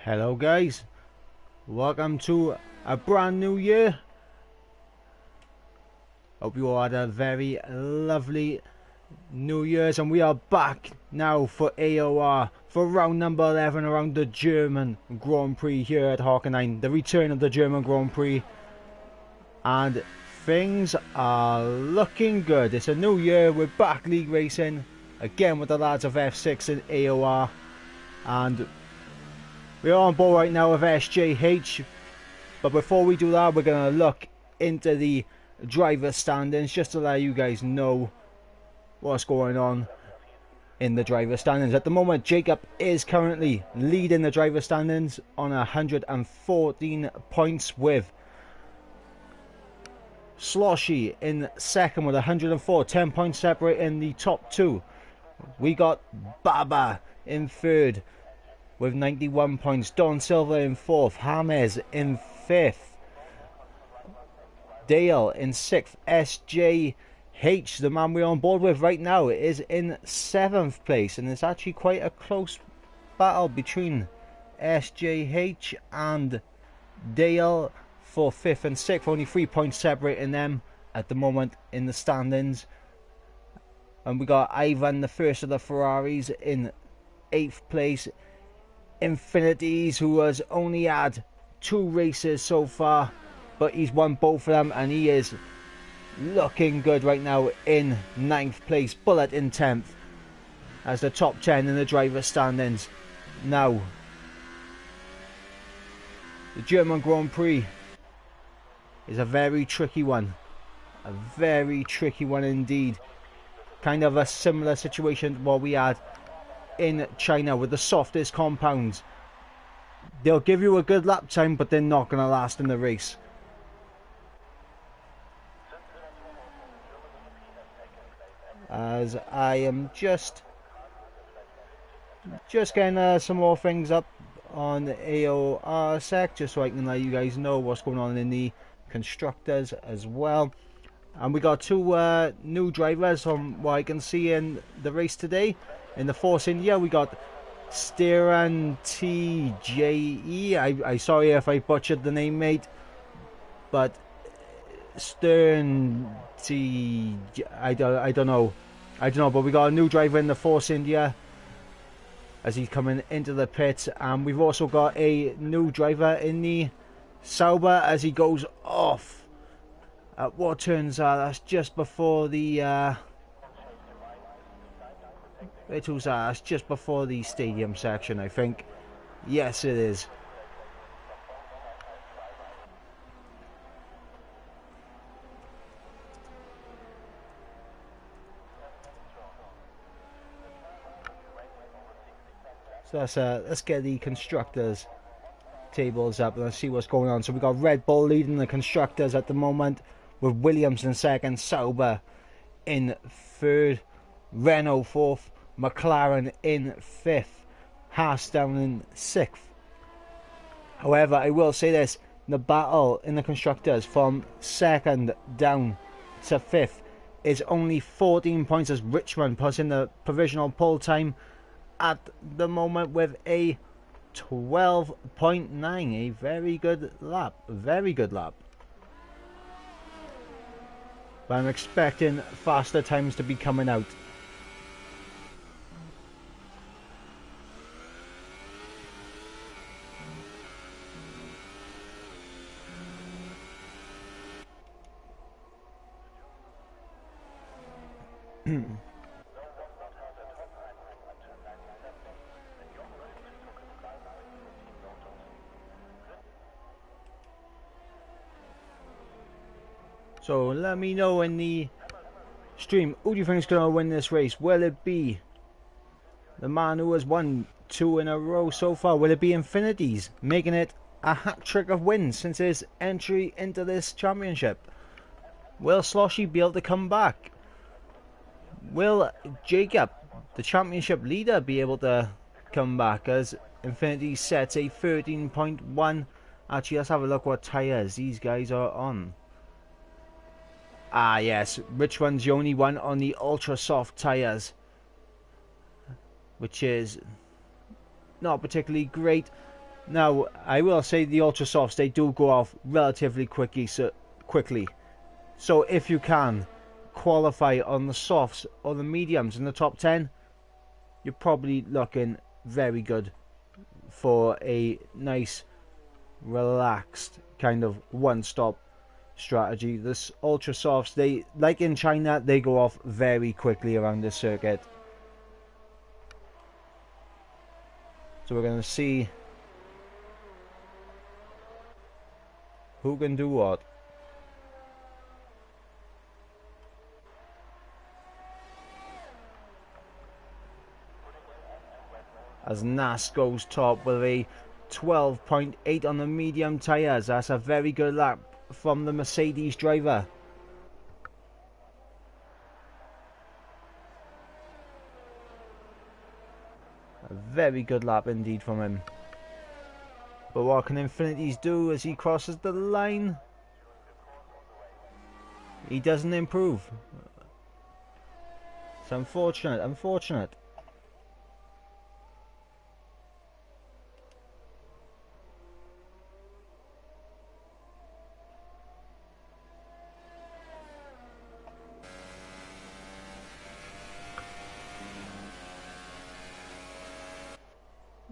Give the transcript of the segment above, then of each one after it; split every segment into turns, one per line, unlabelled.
Hello guys, welcome to a brand new year. Hope you all had a very lovely New Year's, and we are back now for AOR for round number 11 around the German Grand Prix here at Hockenheim, the return of the German Grand Prix, and things are looking good. It's a new year, we're back league racing again with the lads of F6 and AOR, and we're on board right now with SJH, but before we do that, we're going to look into the driver standings just to let you guys know what's going on in the driver standings. At the moment, Jacob is currently leading the driver standings on 114 points, with Sloshy in second with 104, 10 points separating the top two. We got Baba in third with 91 points, Don Silva in fourth, James in fifth, Dale in sixth, SJH, the man we're on board with right now, is in seventh place, and it's actually quite a close battle between SJH and Dale for fifth and sixth, only 3 points separating them at the moment in the standings. And we got Ivan, the first of the Ferraris, in eighth place. Infinities, who has only had 2 races so far, but he's won both of them, and he is looking good right now in ninth place. Bullet in 10th as the top 10 in the driver standings. Now, the German Grand Prix is a very tricky one. A very tricky one indeed. Kind of a similar situation to what we had in China with the softest compounds. They'll give you a good lap time, but they're not going to last in the race. As I am just getting some more things up on AOR sec, just so I can let you guys know what's going on in the constructors as well. And we got 2 new drivers from what I can see in the race today. In the Force India, we got Steran TJE. I sorry if I butchered the name, mate, but Stern T. I don't know, but we got a new driver in the Force India as he's coming into the pit, and we've also got a new driver in the Sauber as he goes off at what turns out that's just before the it's just before the stadium section, I think. Yes, it is. So let's get the constructors tables up and let's see what's going on. So we got Red Bull leading the constructors at the moment, with Williams in second, Sauber in third, Renault fourth, McLaren in fifth, Haas down in sixth. However, I will say this, the battle in the constructors from second down to fifth is only 14 points, as Richmond puts in the provisional pole time at the moment with a 12.9, a very good lap, but I'm expecting faster times to be coming out. So let me know in the stream, who do you think is going to win this race? Will it be the man who has won 2 in a row so far? Will it be Infinities, making it a hat trick of wins since his entry into this championship? Will Sloshy be able to come back? Will Jacob, the championship leader, be able to come back, as Infinity sets a 13.1? Actually, let's have a look what tyres these guys are on. Ah yes, Richmond's the only one on the ultra soft tyres, which is not particularly great. Now, I will say the Ultra Softs, they do go off relatively quickly, so if you can qualify on the softs or the mediums in the top 10, you're probably looking very good for a nice, relaxed kind of one-stop strategy. This Ultra Softs, they, like in China, they go off very quickly around this circuit. So we're going to see who can do what. As Nas goes top with a 12.8 on the medium tyres. That's a very good lap from the Mercedes driver. A very good lap indeed from him. But what can Infinities do as he crosses the line? He doesn't improve. It's unfortunate.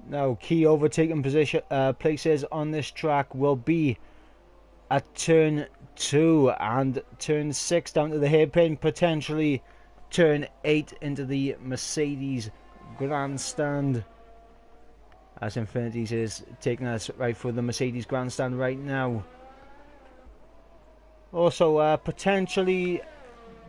Now, key overtaking places on this track will be at turn 2 and turn 6 down to the hairpin, potentially turn 8 into the Mercedes grandstand. As Infinities is taking us right through the Mercedes grandstand right now. Also, potentially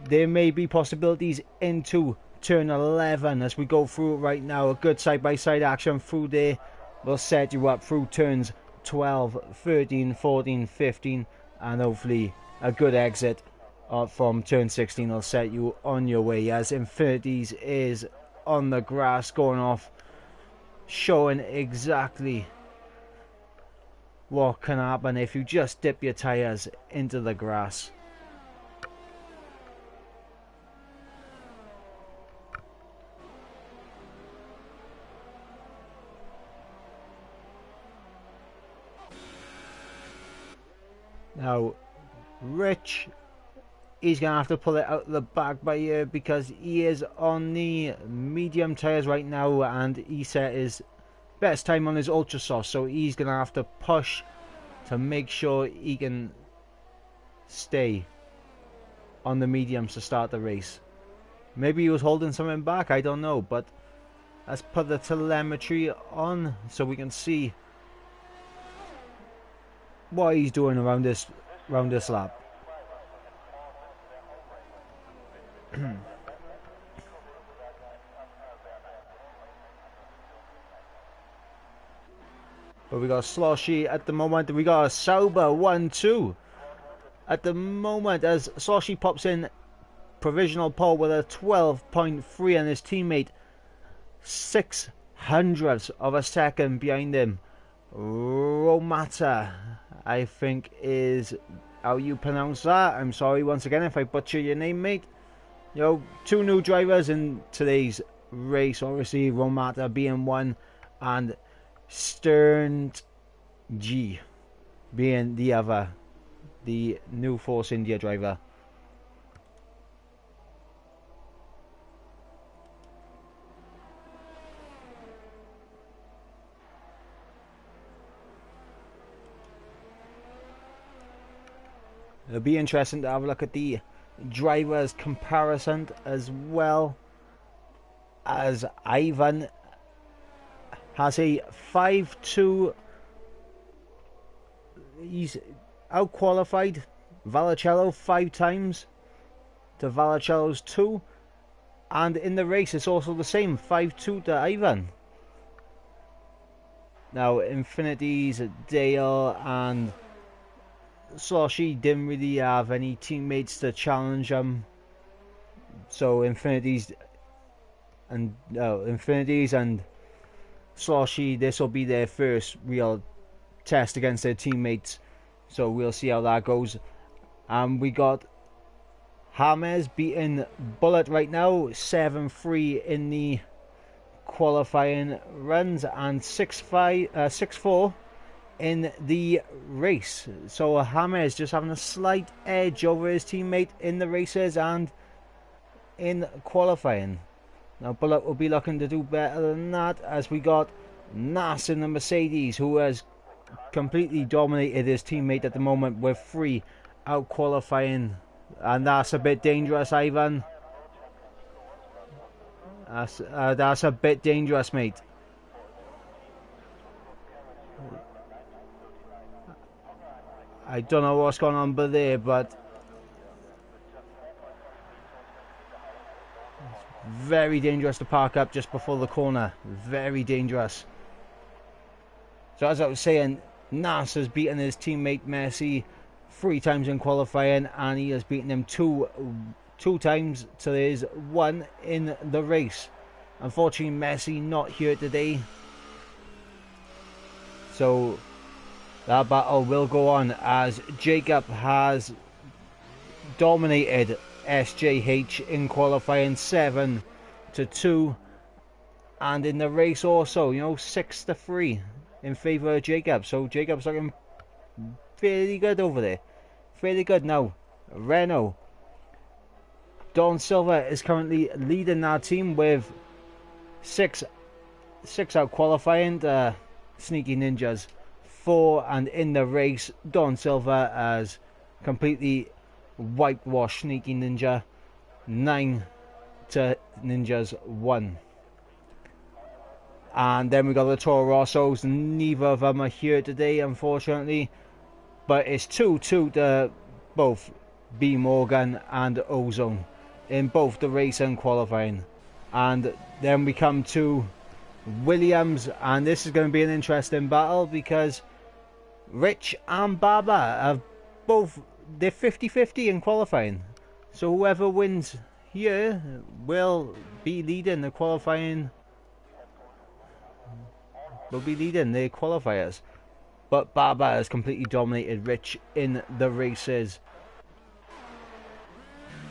there may be possibilities into turn 11 as we go through it right now. A good side-by-side action through there will set you up through turns 12, 13, 14, 15, and hopefully a good exit from turn 16 will set you on your way, as Infinities is on the grass going off, showing exactly what can happen if you just dip your tyres into the grass. Now, Rich, he's going to have to pull it out the back by here because he is on the medium tyres right now and he set his best time on his Ultra Soft, so he's going to have to push to make sure he can stay on the mediums to start the race. Maybe he was holding something back, I don't know, but let's put the telemetry on so we can see what he's doing around this lap. But we got Sloshy at the moment. We got a Sauber 1-2 at the moment as Sloshy pops in provisional pole with a 12.3 and his teammate 0.06 of a second behind him. Romata, I think is how you pronounce that. I'm sorry once again if I butcher your name, mate. You know, two new drivers in today's race, obviously Romata being one and Stern G being the other, the new Force India driver. It'll be interesting to have a look at the drivers comparison as well, as Ivan has a 5-2. He's out-qualified Vallicello 5 times to Vallicello's 2. And in the race it's also the same, 5-2 to Ivan. Now Infinities, Dale and Sloshy didn't really have any teammates to challenge him. So Infinities and Sloshy, this will be their first real test against their teammates, so we'll see how that goes. We got James beating Bullet right now, 7-3 in the qualifying runs and 6-4 in the race. So Hammer is just having a slight edge over his teammate in the races and in qualifying. Now Bullock will be looking to do better than that, as we got Nas in the Mercedes, who has completely dominated his teammate at the moment with 3 out qualifying, and that's a bit dangerous, Ivan. That's a bit dangerous, mate. I don't know what's going on but there, but very dangerous to park up just before the corner. Very dangerous. So as I was saying, Nas has beaten his teammate Messi 3 times in qualifying, and he has beaten him two times to his 1 in the race. Unfortunately, Messi not here today, so that battle will go on as Jacob has dominated SJH in qualifying 7-2, and in the race also, 6-3 in favour of Jacob. So Jacob's looking fairly good over there, fairly good. Now Renault, Don Silva is currently leading that team with 6 out qualifying. Sneaky Ninjas 4, and in the race Don Silva has completely whitewashed Sneaky Ninja 9 to Ninjas 1. And then we got the Toro Rossos. Neither of them are here today, unfortunately, but it's 2-2 to both B Morgan and Ozone in both the race and qualifying. And then we come to Williams, and this is going to be an interesting battle because Rich and Baba have both, they're 50-50 in qualifying. So whoever wins here will be leading the qualifying, will be leading the qualifiers. But Baba has completely dominated Rich in the races.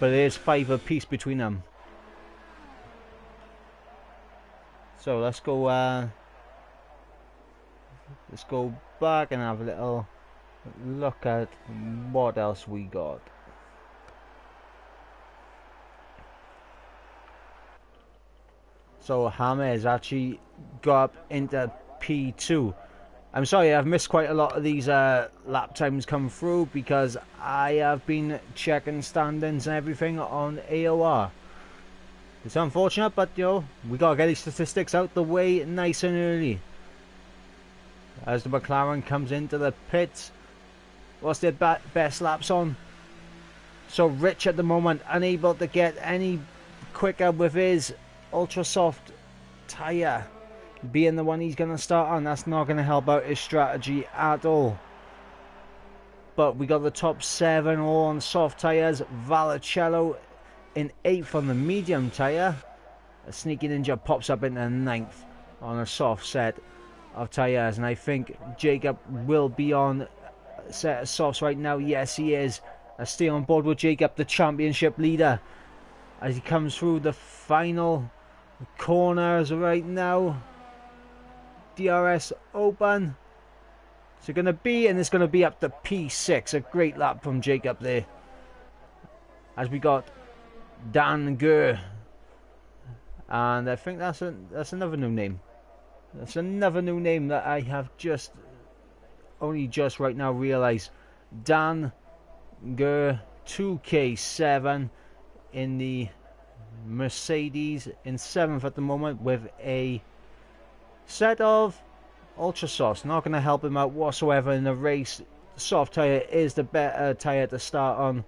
But there's 5 apiece between them. So let's go back and have a little look at what else we got. So Hammer has actually got up into P2. I'm sorry, I've missed quite a lot of these lap times come through because I have been checking standings and everything on AOR. It's unfortunate, but we gotta get these statistics out the way nice and early. As the McLaren comes into the pits, what's their best laps on? So Rich at the moment unable to get any quicker with his ultra soft tyre being the one he's gonna start on. That's not gonna help out his strategy at all. But we got the top 7 all on soft tyres. Vallicello in 8th on the medium tyre. A Sneaky Ninja pops up into 9th on a soft set of tyres, and I think Jacob will be on a set of softs right now. Yes, he is. I stay on board with Jacob, the championship leader, as he comes through the final corners right now. DRS open. So going to be, and it's going to be up to P6. A great lap from Jacob there. As we got Dan Gurr, and I think that's another new name. That's another new name that I have only just right now realised. Dan Gurr, 2K7 in the Mercedes, in 7th at the moment with a set of ultra softs. Not going to help him out whatsoever in the race. Soft tyre is the better tyre to start on,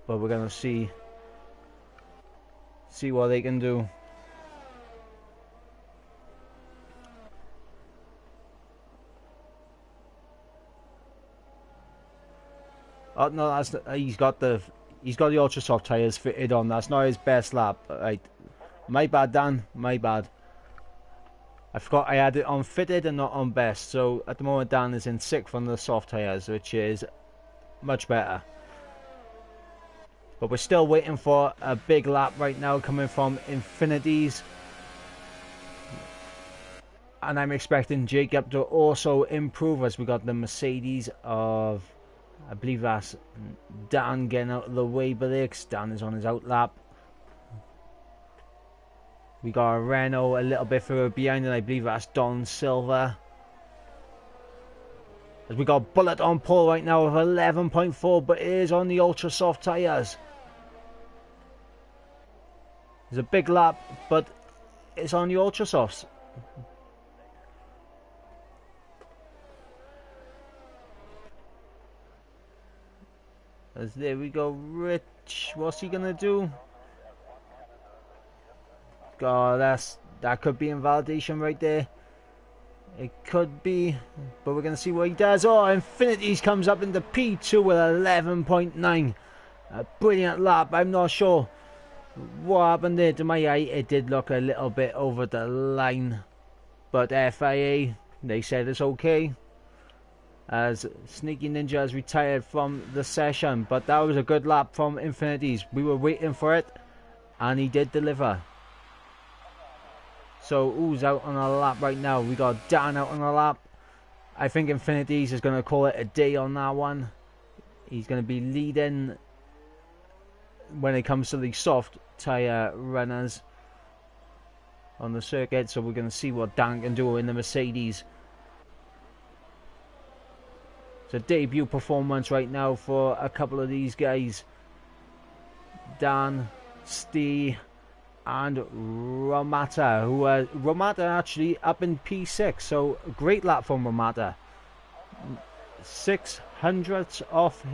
but we're going to see what they can do. Oh no, he's got the ultra soft tyres fitted on. That's not his best lap. Right, my bad, Dan. My bad. I forgot I had it on fitted and not on best. So at the moment, Dan is in 6th on the soft tyres, which is much better. But we're still waiting for a big lap right now coming from Infinities. And I'm expecting Jacob to also improve as we got the Mercedes of, I believe that's Dan getting out of the way, but Dan is on his out lap. We got a Renault a little bit further behind, and I believe that's Don Silva. As we got Bullet on pole right now with 11.4, but it is on the ultra soft tyres. It's a big lap, but it's on the ultra softs. As there we go, Rich. What's he gonna do? God, that could be invalidation right there. It could be, but we're gonna see what he does. Oh, Infinities comes up into P2 with 11.9. A brilliant lap. I'm not sure what happened there. To my eye, it did look a little bit over the line, but FIA, they said it's okay, as Sneaky Ninja has retired from the session. But that was a good lap from Infinities. We were waiting for it, and he did deliver. So who's out on a lap right now? We got Dan out on a lap. I think Infinities is going to call it a day on that one. He's going to be leading when it comes to the soft tyre runners on the circuit. So we're going to see what Dan can do in the Mercedes. It's a debut performance right now for a couple of these guys. Dan, Steve, and Romata, Romata actually up in P6, so a great lap from Romata. 600ths off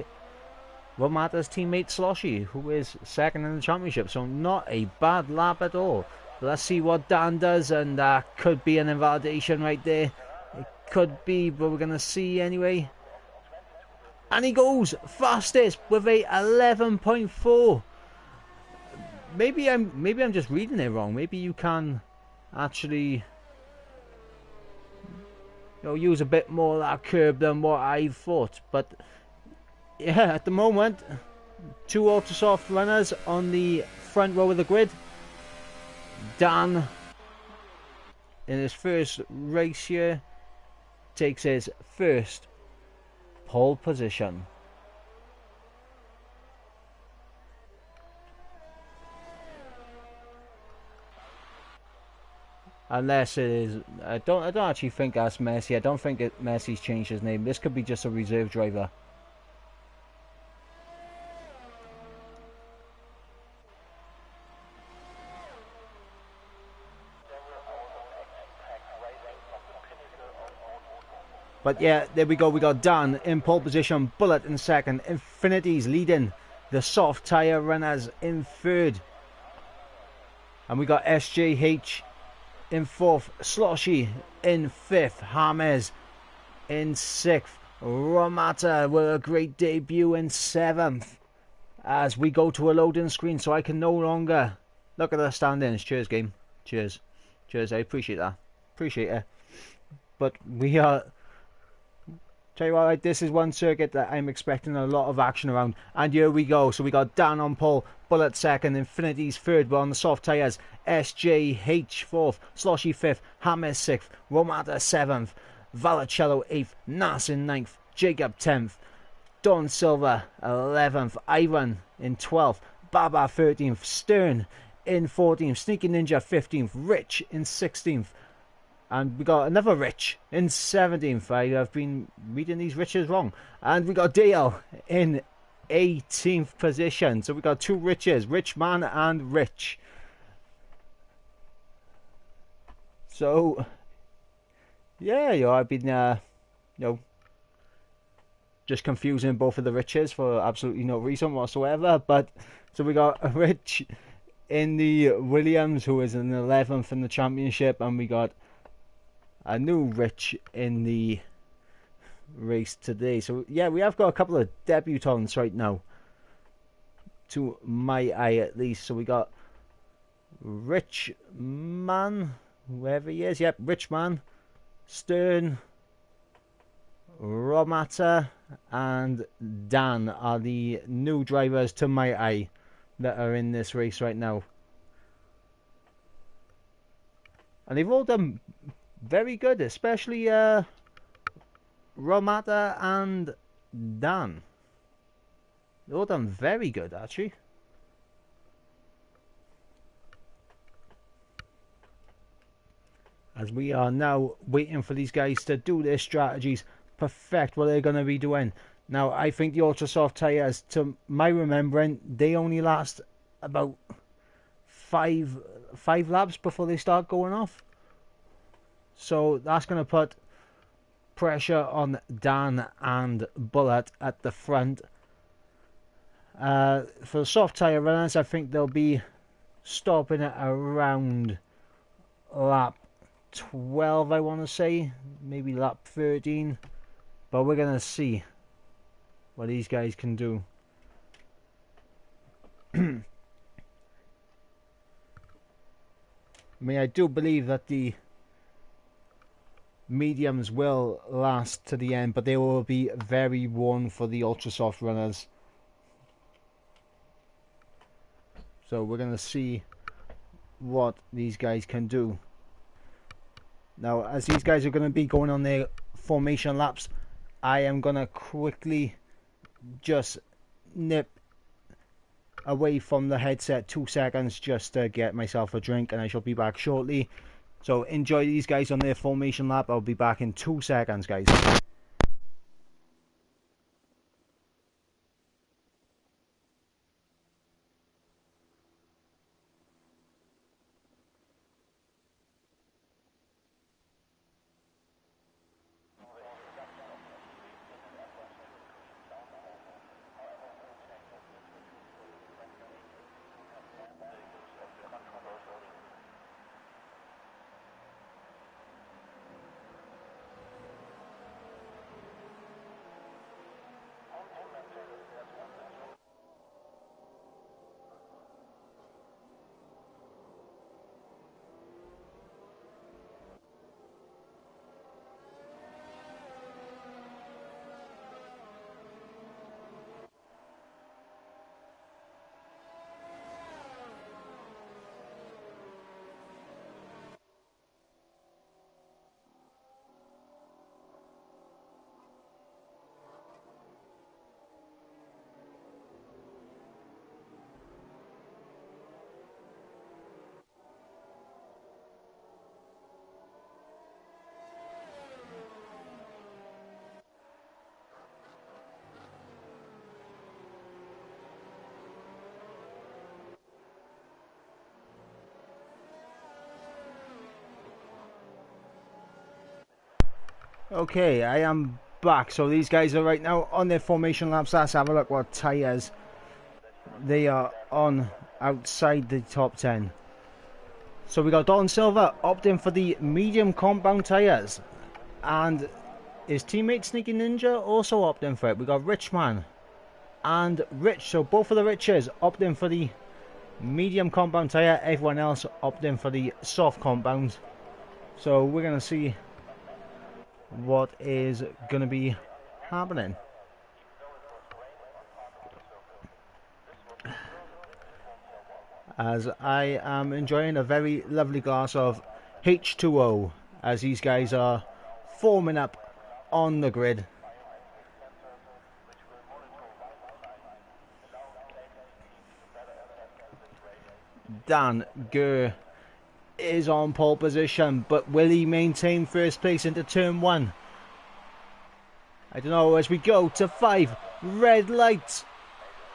Romata's teammate Sloshy, who is second in the championship, so not a bad lap at all. But let's see what Dan does, and that could be an invalidation right there. It could be, but we're going to see anyway. And he goes fastest with a 11.4. Maybe I'm just reading it wrong. Maybe you can actually, use a bit more of that curb than what I thought. But yeah, at the moment, 2 ultra soft runners on the front row of the grid. Dan, in his first race here, takes his first pole position. Unless it is, I don't actually think that's Messi. I don't think Messi's changed his name. This could be just a reserve driver. But yeah, there we go. We got Dan in pole position, Bullet in second, Infinities leading the soft tyre runners in third. And we got SJH in fourth, Sloshy in fifth, James in sixth, Romata with a great debut in seventh. As we go to a loading screen, so I can no longer look at the standings. Cheers, game. Cheers. Cheers, I appreciate that. Appreciate it. But we are... Tell you what, right, this is one circuit that I'm expecting a lot of action around. And here we go. So we got Dan on pole, Bullet second, Infinities third. We're on the soft tyres. SJH fourth, Sloshy fifth, James sixth, Romata seventh, Vallicello eighth, Nas in ninth, Jacob 10th, Don Silva 11th, Ivor in 12th, Baba 13th, Stern in 14th, Sneaky Ninja 15th, Rich in 16th. And we got another Rich in 17th. I have been reading these Riches wrong. And we got Dale in 18th position. So we got 2 Riches, Rich Man and Rich. So, yeah, I've been, just confusing both of the Riches for absolutely no reason whatsoever. But, so we got a Rich in the Williams, who is in 11th in the championship. And we got a new Rich in the race today. So yeah, we have got a couple of debutants right now, to my eye at least. So we got Rich Man, whoever he is. Yep, Rich Man, Stern, Romata and Dan are the new drivers to my eye that are in this race right now. And they've all done very good, especially Romata and Dan. They're all done very good, actually. As we are now waiting for these guys to do their strategies, perfect what they're going to be doing. Now, I think the ultra soft tyres, to my remembering, they only last about five laps before they start going off. So that's going to put pressure on Dan and Bullet at the front. For the soft tyre runners, I think they'll be stopping at around lap 12, I want to say, maybe lap 13, but we're going to see what these guys can do. I mean, I do believe that the mediums will last to the end, but they will be very worn for the ultra soft runners. So we're going to see what these guys can do. Now, as these guys are going to be going on their formation laps, I am going to quickly just nip away from the headset 2 seconds just to get myself a drink, and I shall be back shortly. So enjoy these guys on their formation lap. I'll be back in 2 seconds, guys. Okay, I am back. So these guys are right now on their formation laps. Let's have a look what tyres they are on outside the top 10. So we got Dalton Silver opting for the medium compound tyres, and his teammate Sneaky Ninja also opting for it. We got Richman and Rich, so both of the Riches opting for the medium compound tyre. Everyone else opting for the soft compound. So we're going to see what is going to be happening. As I am enjoying a very lovely glass of H2O as these guys are forming up on the grid. Dan Gurr is on pole position, but will he maintain first place into turn 1? I don't know. As we go to 5 red lights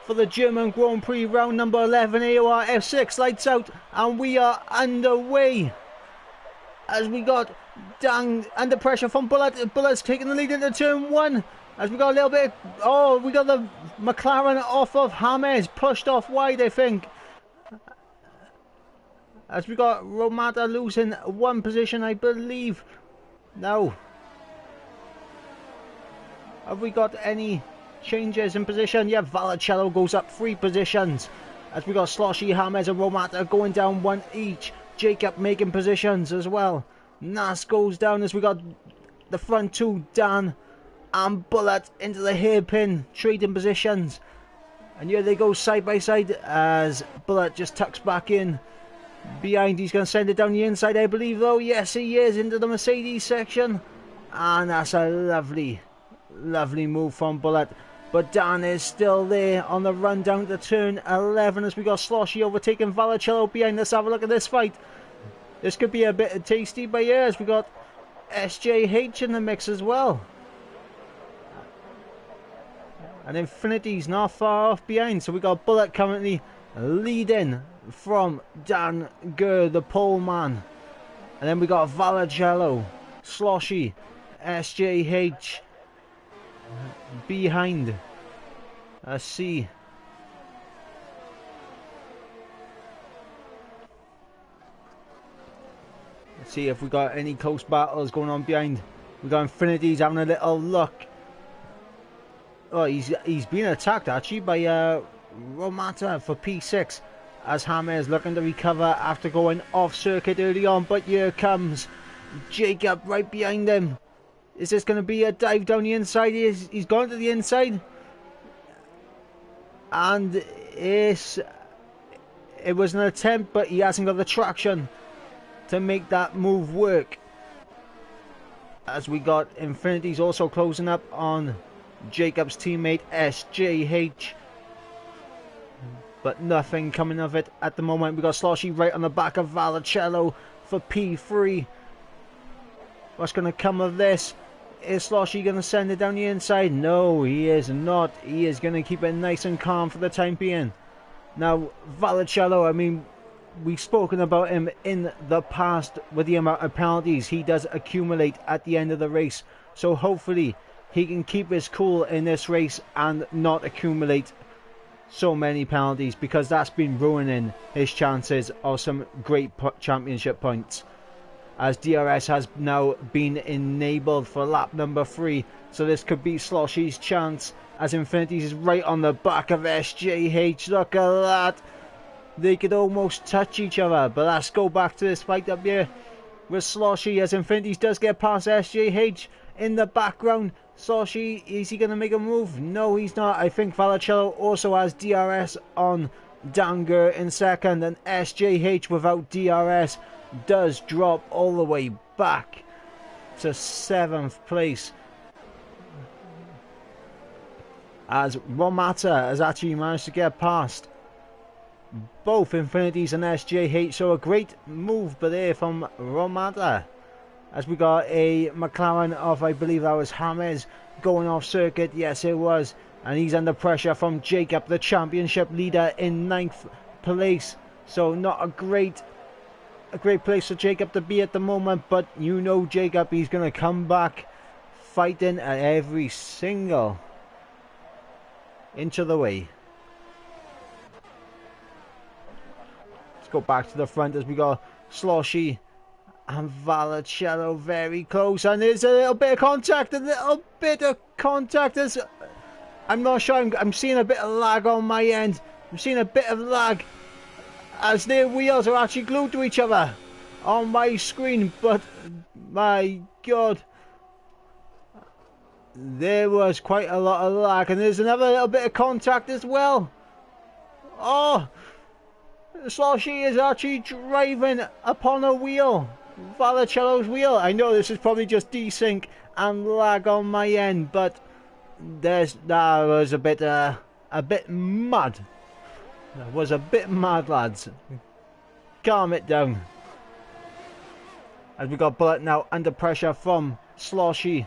for the German Grand Prix round number 11, AOR F6 lights out, and we are underway. As we got Dan under pressure from Bullet. Bullet's taking the lead into turn 1. As we got a little bit, oh, we got the McLaren off of James, pushed off wide, I think. As we got Romata losing 1 position, I believe. No. Have we got any changes in position? Yeah, Vallicello goes up 3 positions. As we got Sloshy, James and Romata going down 1 each. Jacob making positions as well. Nas goes down as we got the front 2, Dan and Bullet into the hairpin, trading positions. And here they go side by side as Bullet just tucks back in. behind. He's going to send it down the inside, I believe, though. Yes, he is, into the Mercedes section. And that's a lovely, lovely move from Bullet. But Dan is still there on the run down to turn 11 as we got Sloshy overtaking Vallicello behind. Let's have a look at this fight. This could be a bit tasty by here as we got SJH in the mix as well. And Infinity's not far off behind. So we got Bullet currently leading from Dan Gurr, the pole man. And then we got Vallicello, Sloshy, SJH behind. Let's see. Let's see if we got any close battles going on behind. We got Infinity's having a little look. Oh, he's been attacked actually by Romata for P6 as Hammer is looking to recover after going off circuit early on. But here comes Jacob right behind him. Is this going to be a dive down the inside? He's gone to the inside. And it was an attempt, but he hasn't got the traction to make that move work. As we got Infinity's also closing up on Jacob's teammate SJH. But nothing coming of it at the moment. We got Sloshy right on the back of Vallicello for P3. What's going to come of this? Is Sloshy going to send it down the inside? No, he is not. He is going to keep it nice and calm for the time being. Now, Vallicello, I mean, we've spoken about him in the past with the amount of penalties he does accumulate at the end of the race. So hopefully he can keep his cool in this race and not accumulate so many penalties, because that's been ruining his chances of some great championship points. As DRS has now been enabled for lap number 3. So this could be Sloshy's chance, as Infinity's is right on the back of SJH. Look at that. They could almost touch each other. But let's go back to this fight up here with Sloshy, as Infinity's does get past SJH in the background. Sloshy, is he going to make a move? No, he's not. I think Vallicello also has DRS on Dan Gurr in second, and SJH without DRS does drop all the way back to 7th place, as Romata has actually managed to get past both Infinities and SJH. So a great move but there from Romata, as we got a McLaren of, I believe that was James, going off circuit. Yes, it was. And he's under pressure from Jacob, the championship leader, in 9th place. So not a great place for Jacob to be at the moment. But you know Jacob, he's going to come back fighting at every single inch of the way. Let's go back to the front as we got Sloshy and Vallicello very close, and there's a little bit of contact, as I'm not sure, I'm seeing a bit of lag on my end. I'm seeing a bit of lag as their wheels are actually glued to each other on my screen, but my god, there was quite a lot of lag, and there's another little bit of contact as well. Oh, Sloshy is actually driving upon a wheel, Vallicello's wheel. I know this is probably just desync and lag on my end, but that was a bit mad. That was a bit mad, lads. Calm it down. As we got Bullet now under pressure from Sloshy,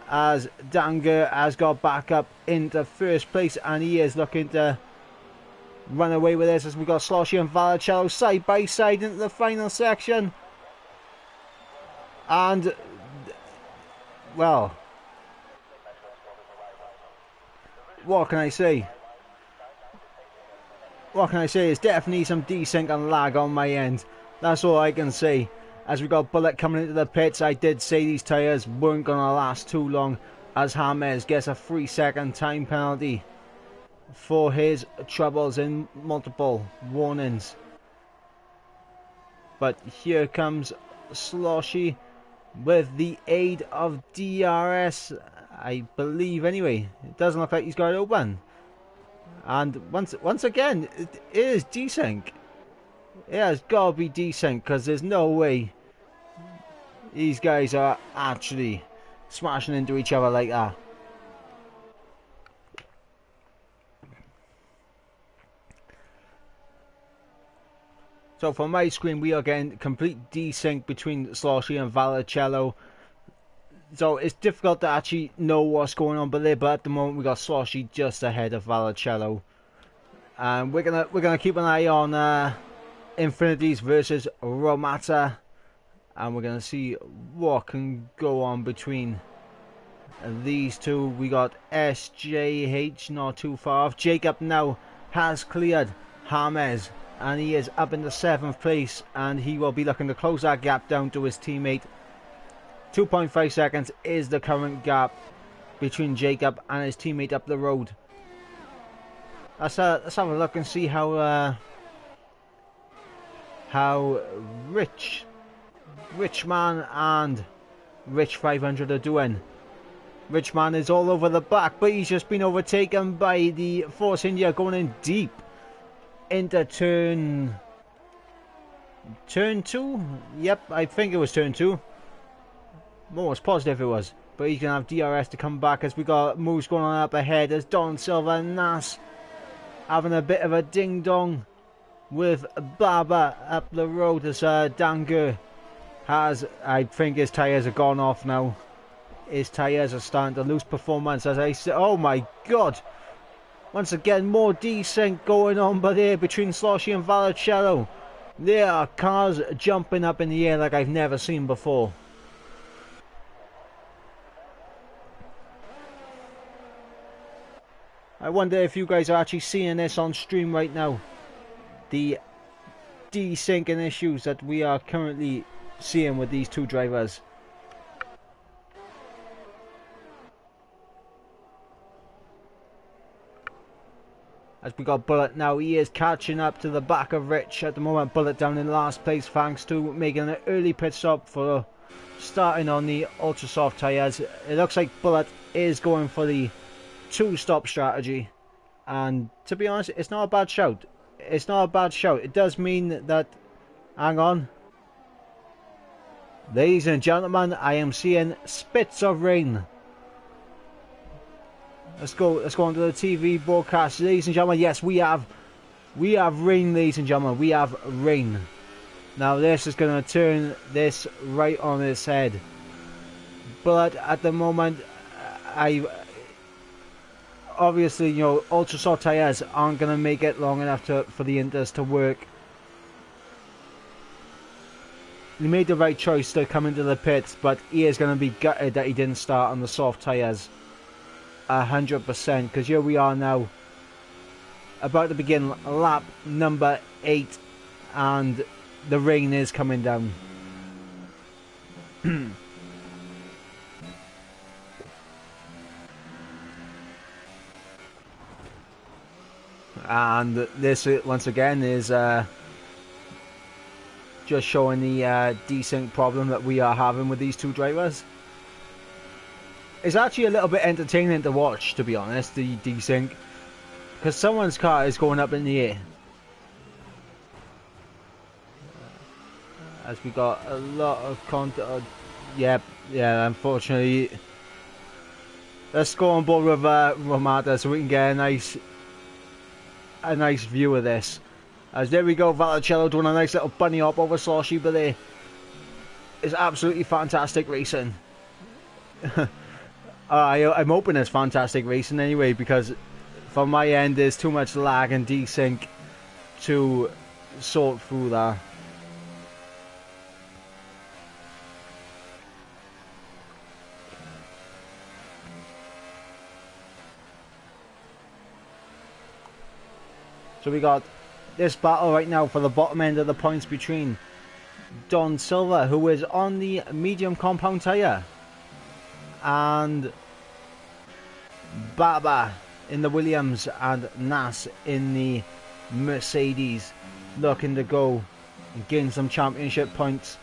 as Dan Gurr has got back up into first place, and he is looking to run away with this, as we got Sloshy and Vallicello side by side into the final section. And well, what can I say? What can I say? It's definitely some desync and lag on my end. That's all I can say. As we got Bullet coming into the pits, I did say these tyres weren't going to last too long, as James gets a 3-second time penalty for his troubles in multiple warnings. But here comes Sloshy with the aid of DRS, I believe. Anyway, it doesn't look like he's got it open. And once again, it is desync. Yeah, it's gotta be decent, because there's no way these guys are actually smashing into each other like that. So from my screen, we are getting complete desync between Sloshy and Vallicello. So it's difficult to actually know what's going on but at the moment we got Sloshy just ahead of Vallicello. And we're gonna keep an eye on Infinities versus Romata, and we're gonna see what can go on between these two. We got SJH not too far off. Jacob now has cleared James, and he is up in the 7th place, and he will be looking to close that gap down to his teammate. 2.5 seconds is the current gap between Jacob and his teammate up the road. Let's have a look and see how Richman and Rich 500 are doing. Richman is all over the back, but he's just been overtaken by the Force India, going in deep into turn 2. Yep, I think it was turn 2. Almost positive it was. But he's going to have DRS to come back as we got moves going on up ahead as Don Silva and Nas having a bit of a ding-dong with Baba up the road as Danger has, I think his tyres are gone off now. His tyres are starting to lose performance as I say. Oh my god! Once again, more desync going on but here between Sloshy and Vallicello. There are cars jumping up in the air like I've never seen before. I wonder if you guys are actually seeing this on stream right now. The desyncing issues that we are currently seeing with these two drivers. As we got Bullet now, he is catching up to the back of Rich at the moment. Bullet down in last place thanks to making an early pit stop for starting on the ultra soft tyres. It looks like Bullet is going for the 2-stop strategy, and to be honest, it's not a bad shout. It's not a bad shout. It does mean that, hang on, ladies and gentlemen, I am seeing spits of rain. Let's go on to the TV broadcast, ladies and gentlemen. Yes, we have rain, ladies and gentlemen. We have rain. Now this is going to turn this right on its head, but at the moment, obviously, you know, ultra soft tyres aren't going to make it long enough for the Inters to work. He made the right choice to come into the pits, but he is going to be gutted that he didn't start on the soft tyres 100%, because here we are now about to begin lap number 8 and the rain is coming down. And this once again is just showing the desync problem that we are having with these two drivers. It's actually a little bit entertaining to watch, to be honest, the desync, because someone's car is going up in the air. As we got a lot of content. Yeah, unfortunately. Let's go on board with Romata so we can get a nice view of this. As there we go, Vallicello doing a nice little bunny hop over Sloshy, but there is absolutely fantastic racing. I'm hoping it's fantastic racing anyway, because from my end there's too much lag and desync to sort through that. So we got this battle right now for the bottom end of the points between Don Silva, who is on the medium compound tyre, and Baba in the Williams and Nas in the Mercedes, looking to go and gain some championship points.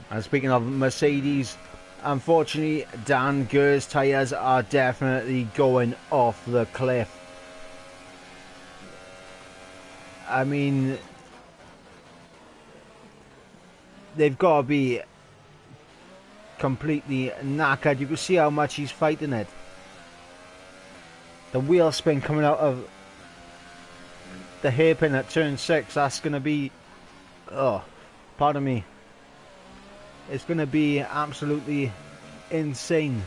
And speaking of Mercedes, Unfortunately, Dan Gur's tyres are definitely going off the cliff. I mean, they've got to be completely knackered. You can see how much he's fighting it. The wheel spin coming out of the hairpin at turn 6, that's going to be, oh, pardon me, it's going to be absolutely insane,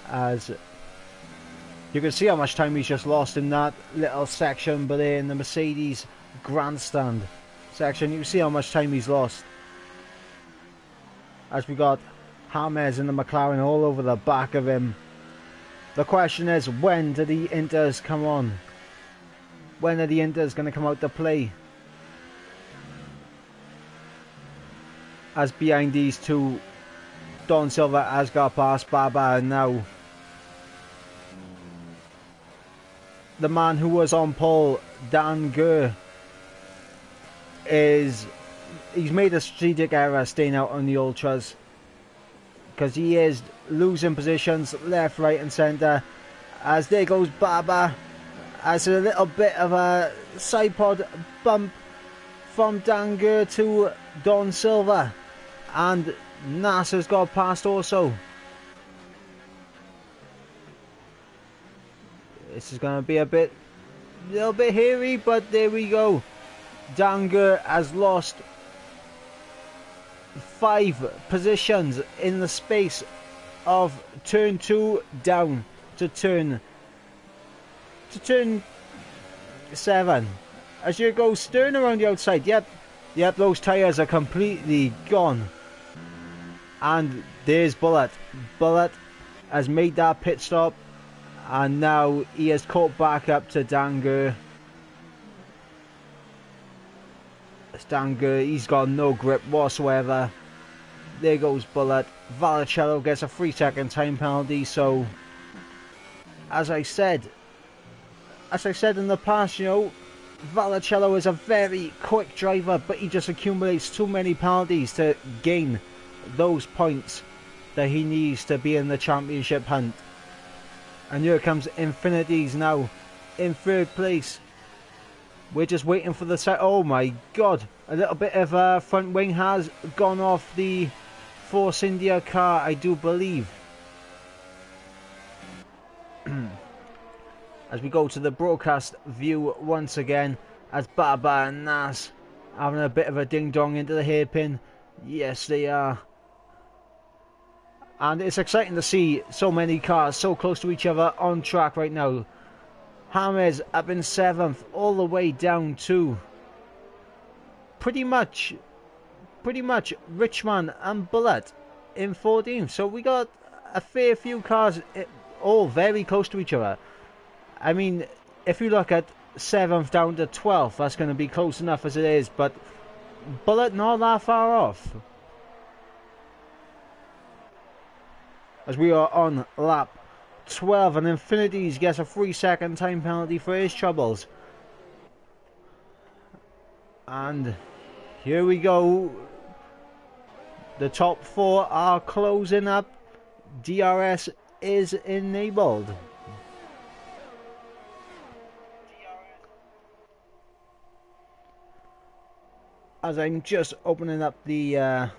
as you can see how much time he's just lost in that little section. But in the Mercedes grandstand section, you can see how much time he's lost, as we got James and the McLaren all over the back of him. The question is, when do the inters come on? When are the inters going to come out to play? As behind these two, Don Silva has got past Baba, and now the man who was on pole, Dan Gur, he's made a strategic error staying out on the ultras, because he is losing positions left, right and centre. As there goes Baba, as a little bit of a side pod bump from Dan Gur to Don Silva, and Nasser's got past also. This is going to be a little bit hairy, but there we go. Dan Gur has lost 5 positions in the space of turn 2 down to turn 7. As you go Stern around the outside, yep, those tyres are completely gone. And there's Bullet. Bullet has made that pit stop, and now he has caught back up to Dan Gur. Dan Gur, he's got no grip whatsoever. There goes Bullet. Valicello gets a 3-second time penalty. So, as I said in the past, you know, Valicello is a very quick driver, but he just accumulates too many penalties to gain those points that he needs to be in the championship hunt. And here comes Infinities now in 3rd place. We're just waiting for the set. Oh my god, a little bit of front wing has gone off the Force India car, I do believe. As we go to the broadcast view once again, as Baba and Nas having a bit of a ding dong into the hairpin. Yes, they are. And it's exciting to see so many cars so close to each other on track right now. James up in 7th, all the way down to pretty much Richman and Bullet in 14th. So we got a fair few cars all very close to each other. I mean, if you look at 7th down to 12th, that's going to be close enough as it is, but Bullet not that far off. As we are on lap 12, and Infinities gets a 3-second time penalty for his troubles. And here we go. The top 4 are closing up. DRS is enabled. As I'm just opening up the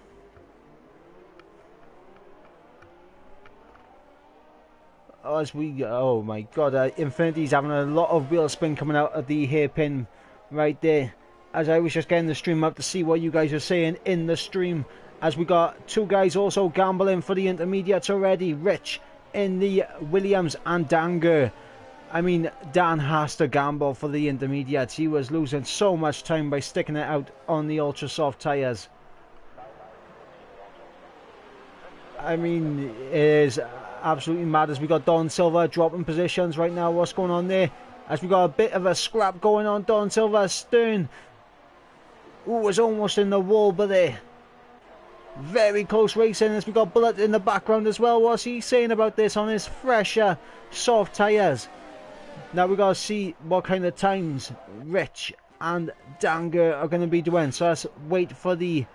oh my god, Infinity's having a lot of wheel spin coming out of the hairpin right there. As I was just getting the stream up to see what you guys are saying in the stream, as we got 2 guys also gambling for the intermediates already. Rich in the Williams and Dan Gur. I mean, Dan has to gamble for the intermediates. He was losing so much time by sticking it out on the ultra soft tyres. I mean, it is absolutely mad. As we got Don Silva dropping positions right now. What's going on there? As we got a bit of a scrap going on. Don Silva, Stern. Ooh, was almost in the wall, but there. Very close racing. As we got Bullet in the background as well. What's he saying about this on his fresher soft tyres? Now we got to see what kind of times Rich and Dan Gur are going to be doing. So let's wait for the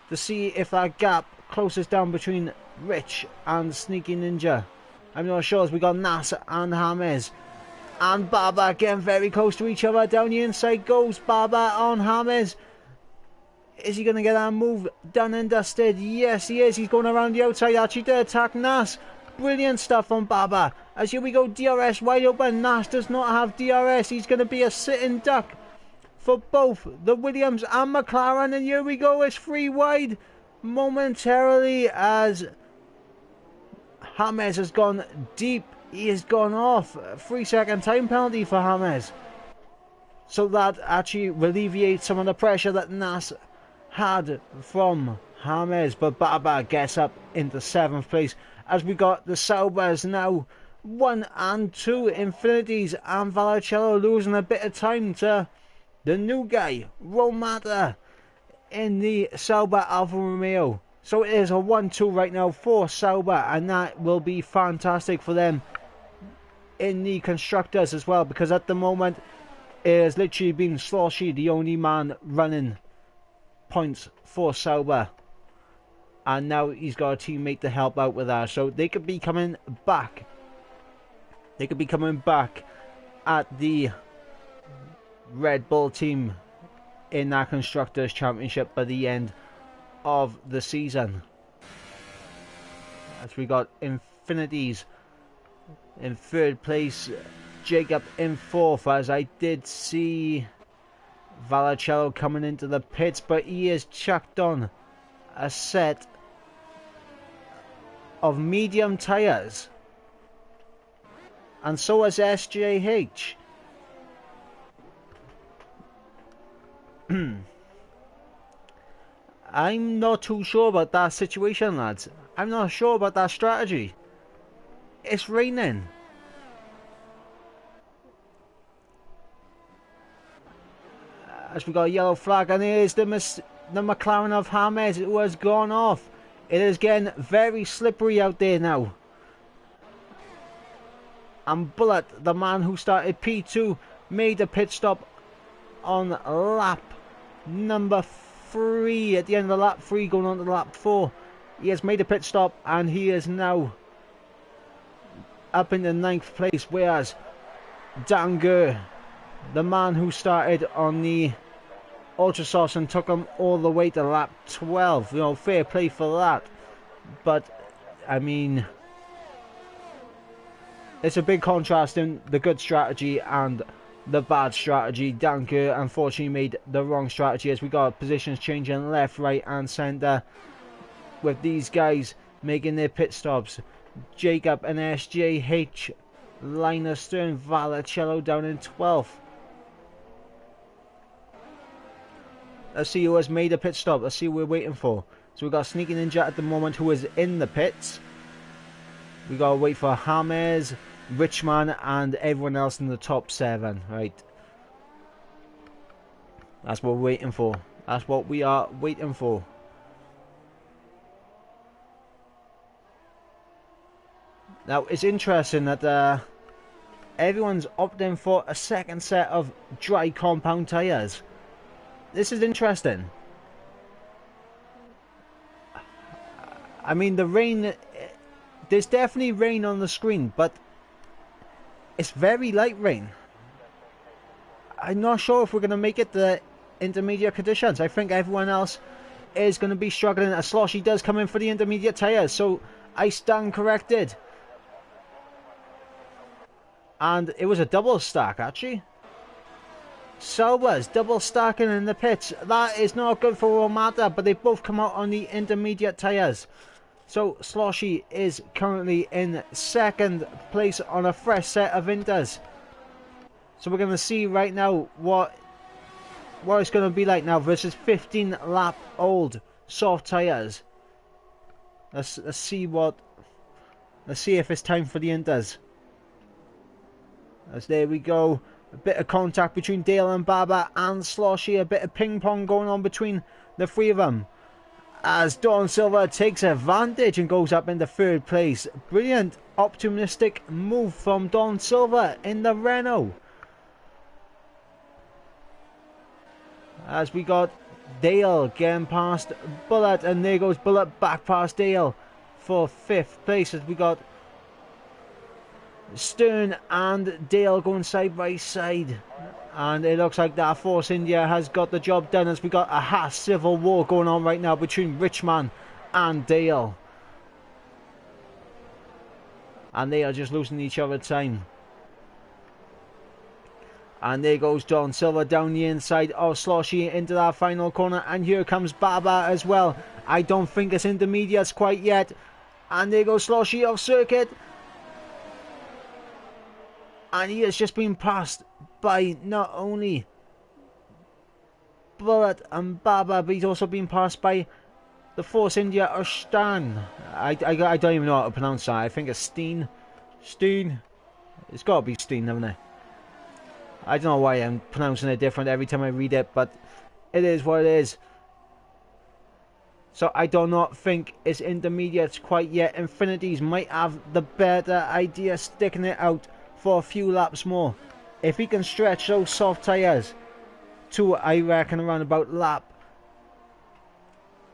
to see if that gap closes down between Rich and Sneaky Ninja. I'm not sure as we got Nas and James. And Baba getting very close to each other. Down the inside goes Baba on James. Is he going to get that move done and dusted? Yes, he is. He's going around the outside actually to attack Nas. Brilliant stuff from Baba. As here we go, DRS wide open. Nas does not have DRS. He's going to be a sitting duck for both the Williams and McLaren. And here we go, it's 3 wide momentarily as James has gone deep. He has gone off. 3-second time penalty for James. So that actually alleviates some of the pressure that Nas had from James. But Baba gets up into 7th place as we got the Saubers now 1 and 2 Infinities, and Vallicello losing a bit of time to the new guy Romata in the Sauber Alfa Romeo. So it is a 1-2 right now for Sauber, and that will be fantastic for them in the constructors as well, because at the moment it has literally been Sloshy, the only man running points for Sauber, and now he's got a teammate to help out with that, so they could be coming back. They could be coming back at the Red Bull team in that Constructors' Championship by the end of the season. As we got Infinities in 3rd place, Jacob in 4th, as I did see Vallicello coming into the pits, but he has chucked on a set of medium tyres, and so has SJH. I'm not too sure about that situation, lads. I'm not sure about that strategy. It's raining. As we got a yellow flag, and here's the McLaren of James who has gone off. It is getting very slippery out there now. And Bullet, the man who started P2, made a pit stop on lap number 3. At the end of lap 3, going on to lap 4. He has made a pit stop, and he is now up in the 9th place. Whereas Danger, the man who started on the Ultrasource and took him all the way to lap 12. You know, fair play for that. But, I mean, it's a big contrast in the good strategy and the bad strategy. Danger unfortunately made the wrong strategy, as we got positions changing left, right and centre with these guys making their pit stops. Jacob and SJH, Linus Stern, Vallicello down in 12th. Let's see who has made a pit stop. Let's see what we're waiting for. So we've got Sneaky Ninja at the moment, who is in the pits. We got to wait for James, Richman and everyone else in the top 7. Right. That's what we're waiting for. That's what we are waiting for. Now, it's interesting that everyone's opting for a second set of dry compound tyres. This is interesting. I mean, the rain, there's definitely rain on the screen, but it's very light rain. I'm not sure if we're going to make it the intermediate conditions. I think everyone else is going to be struggling. A Sloshy does come in for the intermediate tyres, so I stand corrected. And it was a double stack, actually. Saubers double stacking in the pits. That is not good for Romata, but they both come out on the intermediate tyres. So Sloshy is currently in 2nd place on a fresh set of Inters. So we're going to see right now what it's going to be like now versus 15 lap old soft tyres. Let's see if it's time for the Inters. As there we go, a bit of contact between Dale and Baba and Sloshy, a bit of ping pong going on between the 3 of them. As Dawn Silver takes advantage and goes up into 3rd place. Brilliant optimistic move from Dawn Silver in the Renault. As we got Dale getting past Bullet, and there goes Bullet back past Dale for 5th place, as we got Stern and Dale going side by side. And it looks like that Force India has got the job done, as we got a Haas civil war going on right now between Richman and Dale. And they are just losing each other time. And there goes Don Silver down the inside of Sloshy into that final corner. And here comes Baba as well. I don't think it's intermediates quite yet. And there goes Sloshy off circuit. And he has just been passed by not only Bullet and Baba, but he's also been passed by the Force India or Stan. I don't even know how to pronounce that. I think it's Steen. Steen. It's got to be Steen, haven't it? I don't know why I'm pronouncing it different every time I read it, but it is what it is. So I do not think it's intermediates quite yet. Infinities might have the better idea, sticking it out for a few laps more. If he can stretch those soft tyres to, I reckon, around about lap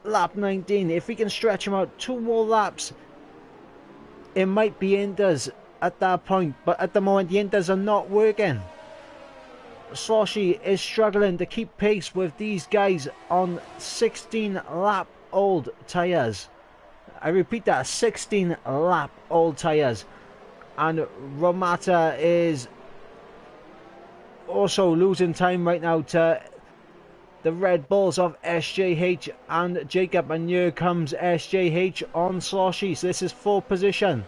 19. If we can stretch him out 2 more laps, it might be Inters at that point. But at the moment, the Inters are not working. Sloshy is struggling to keep pace with these guys on 16 lap old tyres. I repeat that, 16 lap old tyres. And Romata is also losing time right now to the Red Bulls of SJH and Jacob. And here comes SJH on Sloshy. So this is 4th position.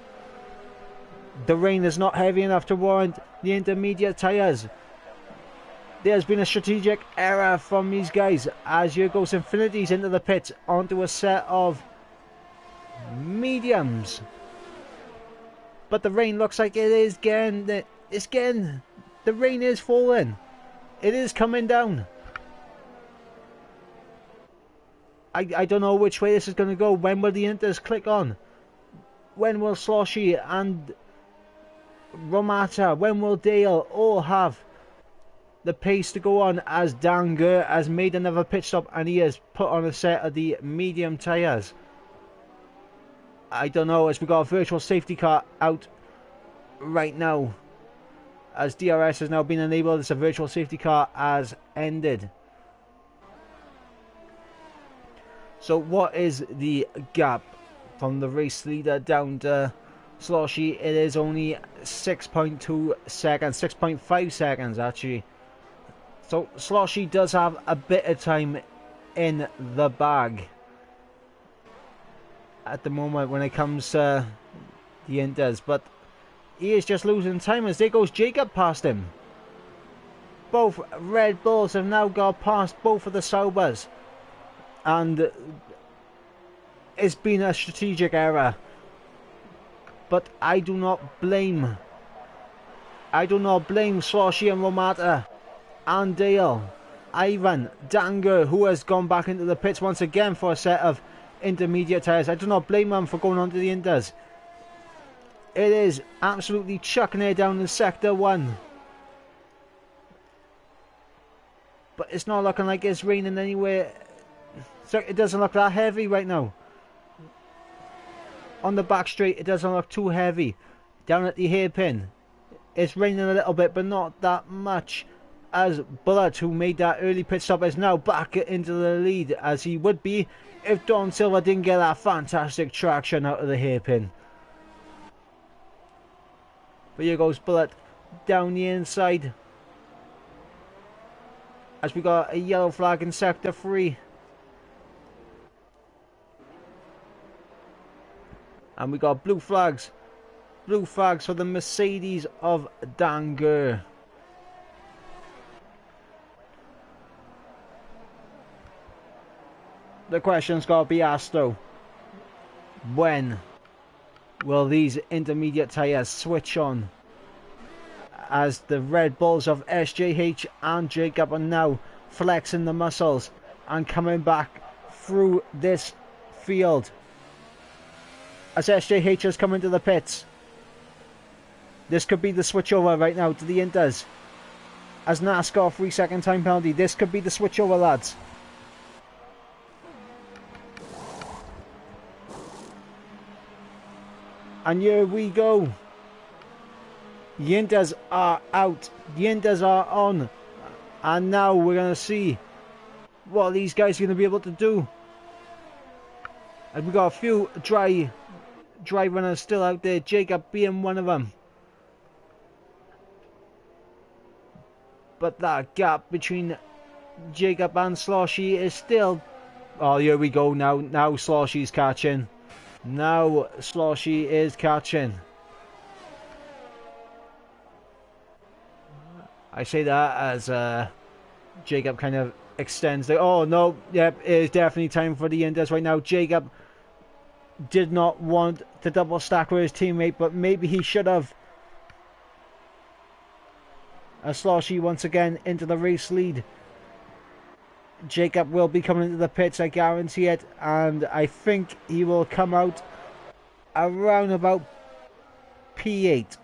The rain is not heavy enough to warrant the intermediate tyres. There's been a strategic error from these guys, as here goes Infinities into the pits onto a set of mediums. But the rain looks like it is getting, the rain is falling. It is coming down. I don't know which way this is going to go. When will the Inters click on? When will Sloshy and Romata, when will Dale all have the pace to go on, as Danger has made another pit stop and he has put on a set of the medium tyres? I don't know, as we got a virtual safety car out right now, as DRS has now been enabled. As a virtual safety car has ended. So what is the gap from the race leader down to Sloshy? It is only 6.2 seconds, 6.5 seconds actually. So Sloshy does have a bit of time in the bag at the moment when it comes to the Inters, but he is just losing time as there goes Jacob past him. Both Red Bulls have now got past both of the Saubers, and it's been a strategic error. But I do not blame Sloshy and Romata and Dale. Ivan, Danger, who has gone back into the pits once again for a set of intermediate tyres. I do not blame them for going on to the Inters. It is absolutely chucking it down in Sector 1. But it's not looking like it's raining anywhere. So it doesn't look that heavy right now. On the back straight, it doesn't look too heavy. Down at the hairpin, it's raining a little bit, but not that much. As Bullet, who made that early pit stop, is now back into the lead, as he would be if Don Silva didn't get that fantastic traction out of the hairpin. But here goes Bullet down the inside, as we got a yellow flag in Sector 3. And we got blue flags. Blue flags for the Mercedes of Danger. The question's got to be asked though. When will these intermediate tyres switch on? As the Red Bulls of SJH and Jacob are now flexing the muscles and coming back through this field. As SJH has come into the pits. This could be the switchover right now to the Inters. As NASCAR 3-second time penalty. This could be the switchover, lads. And here we go. Yinters are out. Yinters are on. And now we're going to see what these guys are going to be able to do. And we got a few dry runners still out there. Jacob being one of them. But that gap between Jacob and Sloshy is still... Oh, here we go now. Now Sloshy's catching. Now Sloshy is catching. I say that as Jacob kind of extends the... Oh, no. Yep, it is definitely time for the Yinters right now. Jacob did not want to double stack with his teammate, but maybe he should have. As Sloshy once again into the race lead. Jacob will be coming into the pits, I guarantee it. And I think he will come out around about P8.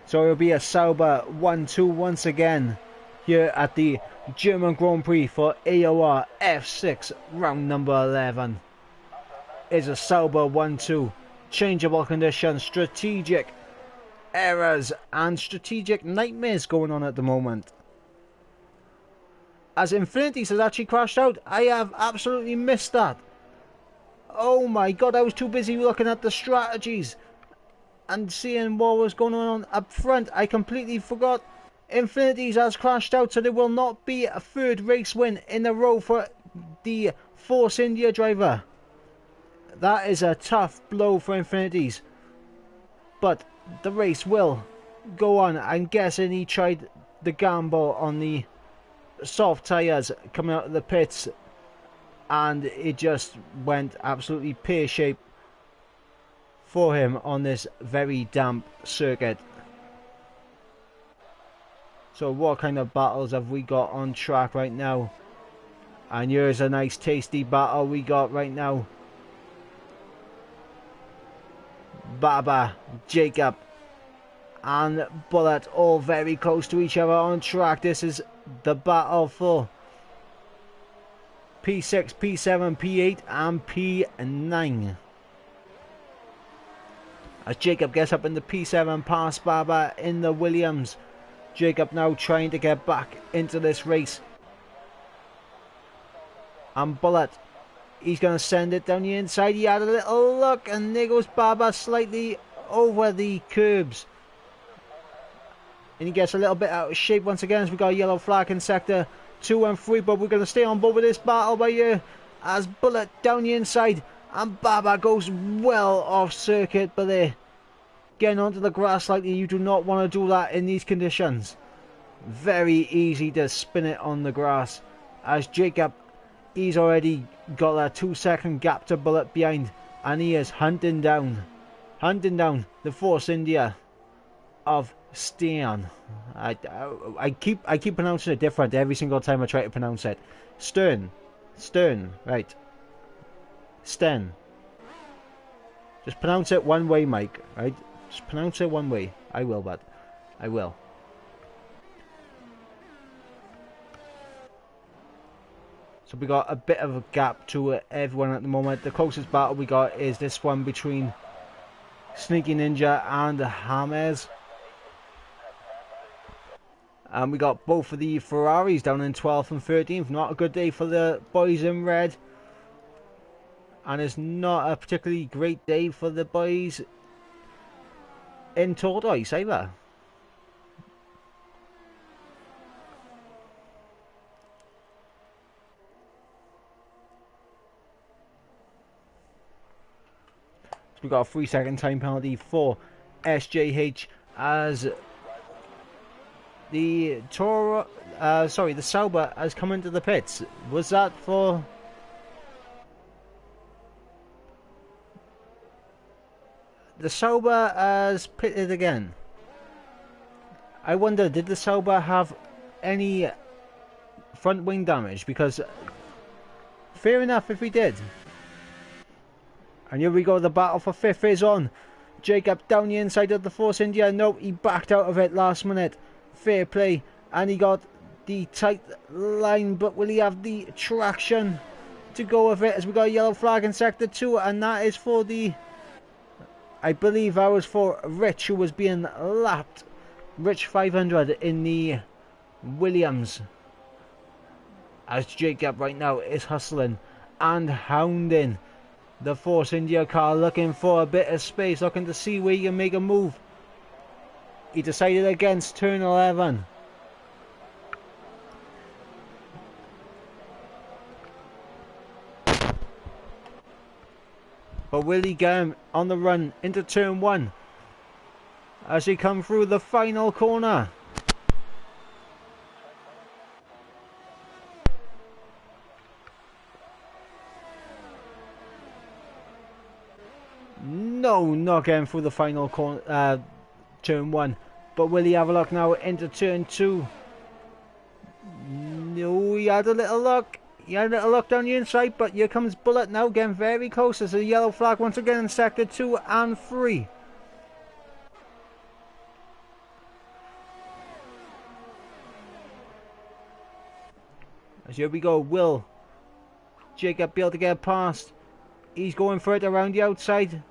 So it'll be a Sauber 1-2 once again here at the German Grand Prix for AOR F6 round number 11. It's a Sauber 1-2. Changeable conditions, strategic errors and strategic nightmares going on at the moment. As Infinities has actually crashed out. I have absolutely missed that. Oh my god, I was too busy looking at the strategies and seeing what was going on up front. I completely forgot. Infinities has crashed out, so there will not be a third race win in a row for the Force India driver. That is a tough blow for Infinities. But the race will go on. I'm guessing he tried the gamble on the soft tyres coming out of the pits, and it just went absolutely pear-shaped for him on this very damp circuit. So what kind of battles have we got on track right now? And here's a nice tasty battle we got right now. Baba, Jacob and Bullet all very close to each other on track. This is the battle for P6, P7, P8 and P9. As Jacob gets up in the P7 past Baba in the Williams. Jacob now trying to get back into this race. And Bullet, he's going to send it down the inside. He had a little look and there goes Baba slightly over the curbs. And he gets a little bit out of shape once again as we got a yellow flag in sector 2 and 3. But we're going to stay on board with this battle by here. As Bullet down the inside. And Baba goes well off circuit, but they're getting onto the grass slightly. You do not want to do that in these conditions. Very easy to spin it on the grass. As Jacob, he's already got that 2-second gap to Bullet behind. And he is hunting down the Force India of Stian. I keep pronouncing it different every single time I try to pronounce it. Stern, right. Sten. Just pronounce it one way, Mike, right? Just pronounce it one way. I will, but I will. So we got a bit of a gap to everyone at the moment. The closest battle we got is this one between Sneaky Ninja and James. And we got both of the Ferraris down in 12th and 13th. Not a good day for the boys in red. And it's not a particularly great day for the boys in tortoise either. So we got a 3-second time penalty for SJH as the the Sauber has come into the pits. Was that for... The Sauber has pitted again. I wonder, did the Sauber have any front wing damage? Because fair enough if he did. And here we go, the battle for 5th is on. Jacob down the inside of the Force India. No, he backed out of it last minute. Fair play. And he got the tight line, but will he have the traction to go with it? As we got a yellow flag in sector 2, and that is for the, I believe that was for Rich, who was being lapped. Rich 500 in the Williams. As Jacob right now is hustling and hounding the Force India car, looking for a bit of space, looking to see where he can make a move. He decided against turn 11. But will he get him on the run into turn 1 as he come through the final corner? No, not getting through the final corner, turn 1. But will he have a look now into turn 2? No, he had a little look. He had a little look down the inside, but here comes Bullet now, getting very close. There's a yellow flag once again in sector 2 and 3. As here we go, will Jacob be able to get past? He's going for it around the outside.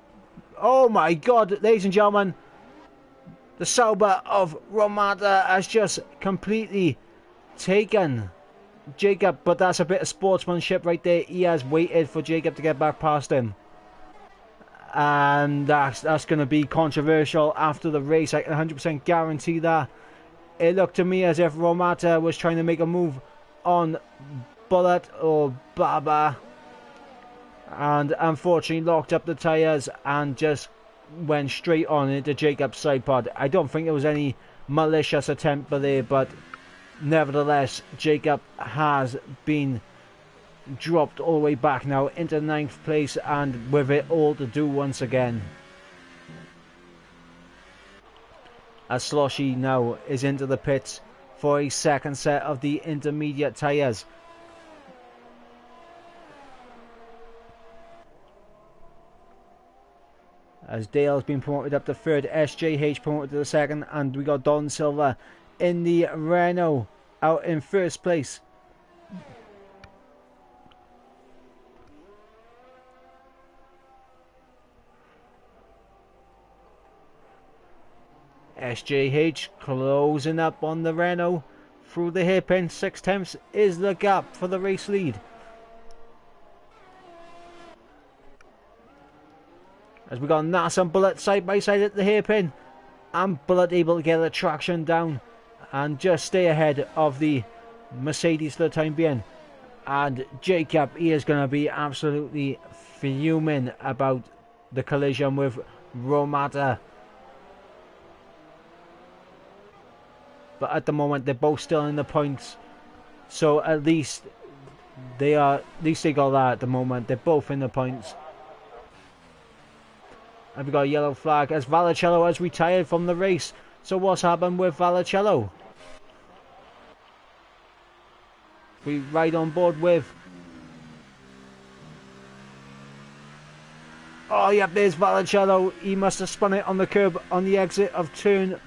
Oh my god, ladies and gentlemen, the Sauber of Romata has just completely taken Jacob, but that's a bit of sportsmanship right there. He has waited for Jacob to get back past him, and that's going to be controversial after the race. I can 100% guarantee that. It looked to me as if Romata was trying to make a move on Bullet or Baba, and unfortunately locked up the tyres and just went straight on into Jacob's side pod. I don't think there was any malicious attempt there, but nevertheless, Jacob has been dropped all the way back now into 9th place, and with it all to do once again. As Sloshy now is into the pits for a second set of the intermediate tyres. As Dale's been promoted up to 3rd, SJH promoted to the 2nd, and we got Don Silva in the Renault out in 1st place. SJH closing up on the Renault through the hairpin. 6/10 is the gap for the race lead. As we got Nas and Bullet side by side at the hairpin, and Bullet able to get the traction down and just stay ahead of the Mercedes for the time being. And Jacob, he is going to be absolutely fuming about the collision with Romata. But at the moment they're both still in the points, so at least they got that at the moment. They're both in the points. And we got a yellow flag as Valicello has retired from the race. So what's happened with Valicello? We ride on board with... Oh, yep, there's Valicello. He must have spun it on the curb on the exit of turn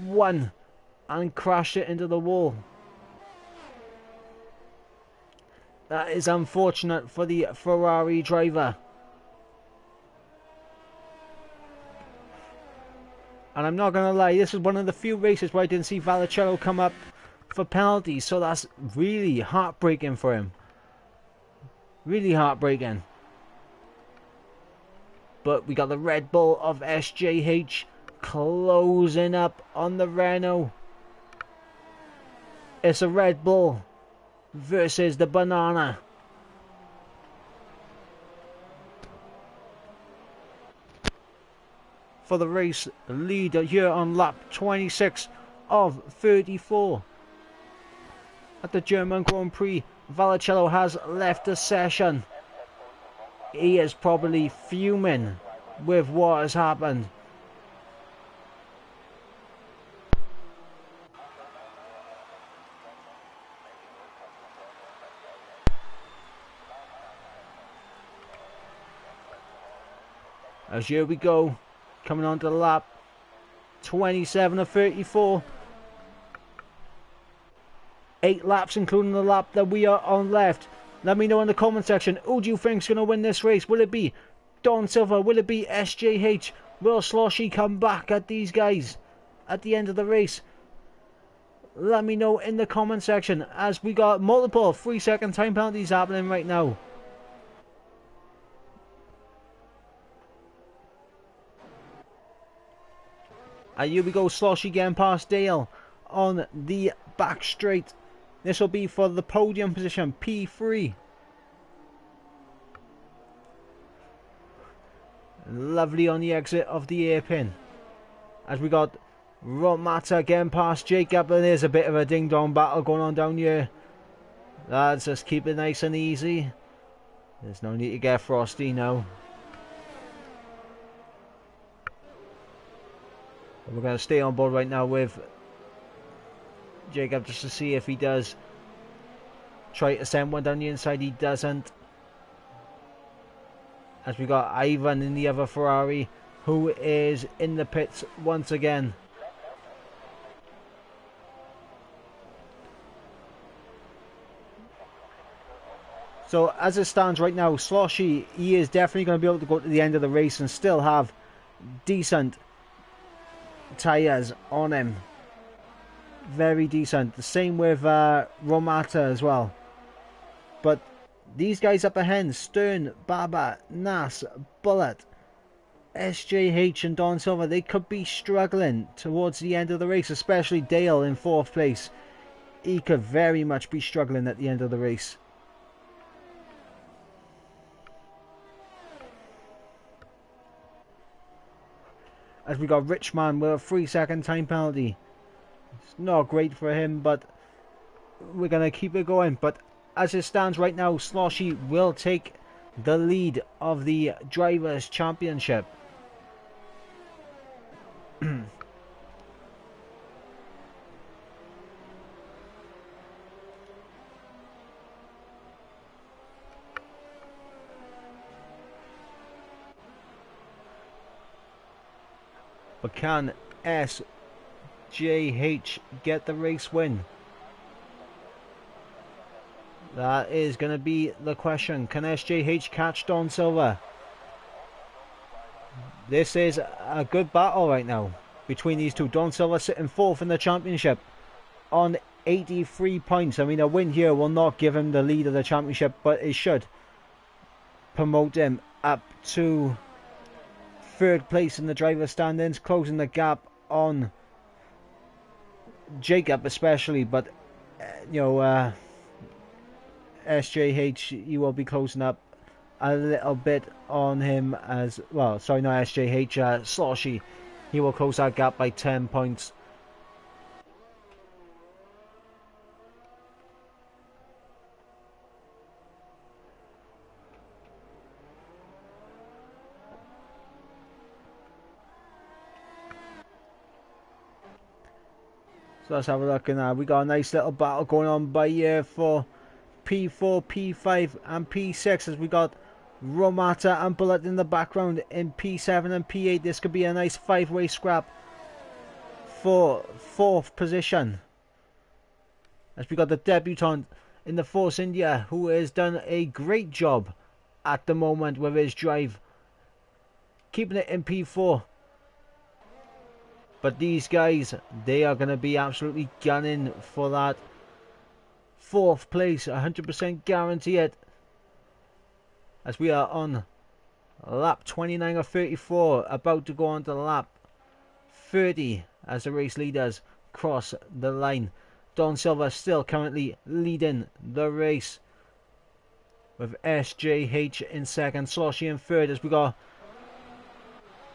1 and crashed it into the wall. That is unfortunate for the Ferrari driver. And I'm not going to lie, this is one of the few races where I didn't see Valicello come up for penalties, so that's really heartbreaking for him. Really heartbreaking. But we got the Red Bull of SJH closing up on the Renault. It's a Red Bull versus the Banana. For the race leader here on lap 26 of 34. At the German Grand Prix, Valicello has left the session. He is probably fuming with what has happened. As here we go. Coming on to the lap 27 of 34. 8 laps, including the lap that we are on left. Let me know in the comment section, who do you think's going to win this race? Will it be Don Silva? Will it be SJH? Will Sloshy come back at these guys at the end of the race? Let me know in the comment section, as we got multiple 3-second time penalties happening right now. And here we go, Sloshy getting past Dale on the back straight. This will be for the podium position, P3. Lovely on the exit of the hairpin. As we got Romata getting past Jacob, and there's a bit of a ding-dong battle going on down here. Lads, just keep it nice and easy. There's no need to get frosty now. We're going to stay on board right now with Jacob just to see if he does try to send one down the inside. He doesn't. As we got Ivor in the other Ferrari, who is in the pits once again. So as it stands right now, Sloshy, he is definitely going to be able to go to the end of the race and still have decent tyres on him. Very decent. The same with Romata as well. But these guys up ahead, Stern, Baba, Nas, Bullet, SJH and Don Silva, they could be struggling towards the end of the race, especially Dale in 4th place. He could very much be struggling at the end of the race. As we got Richman with a 3-second time penalty. It's not great for him, but we're going to keep it going. But as it stands right now, Sloshy will take the lead of the Drivers' Championship. But can SJH get the race win? That is going to be the question. Can SJH catch Don Silva? This is a good battle right now between these two. Don Silva sitting 4th in the championship on 83 points. I mean, a win here will not give him the lead of the championship, but it should promote him up to 3rd place in the driver standings, closing the gap on Jacob especially, but you know, SJH, he will be closing up a little bit on him as well. Sorry, not SJH, Sloshy. He will close that gap by 10 points. So let's have a look, and we got a nice little battle going on by here for P4, P5 and P6, as we got Romata and Bullet in the background in P7 and P8. This could be a nice 5-way scrap for 4th position, as we got the debutant in the Force India, who has done a great job at the moment with his drive, keeping it in P4. But these guys, they are going to be absolutely gunning for that 4th place, 100% guarantee it. As we are on lap 29 of 34, about to go on to lap 30 as the race leaders cross the line. Don Silva still currently leading the race, with SJH in 2nd, Sloshy in 3rd, as we got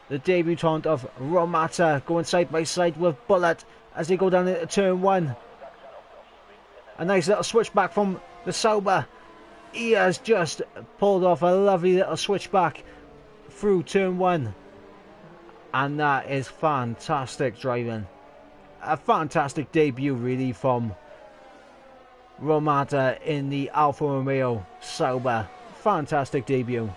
the debutant of Romata going side by side with Bullet as they go down into turn 1. A nice little switchback from the Sauber. He has just pulled off a lovely little switchback through turn 1. And that is fantastic driving. A fantastic debut really from Romata in the Alfa Romeo Sauber. Fantastic debut.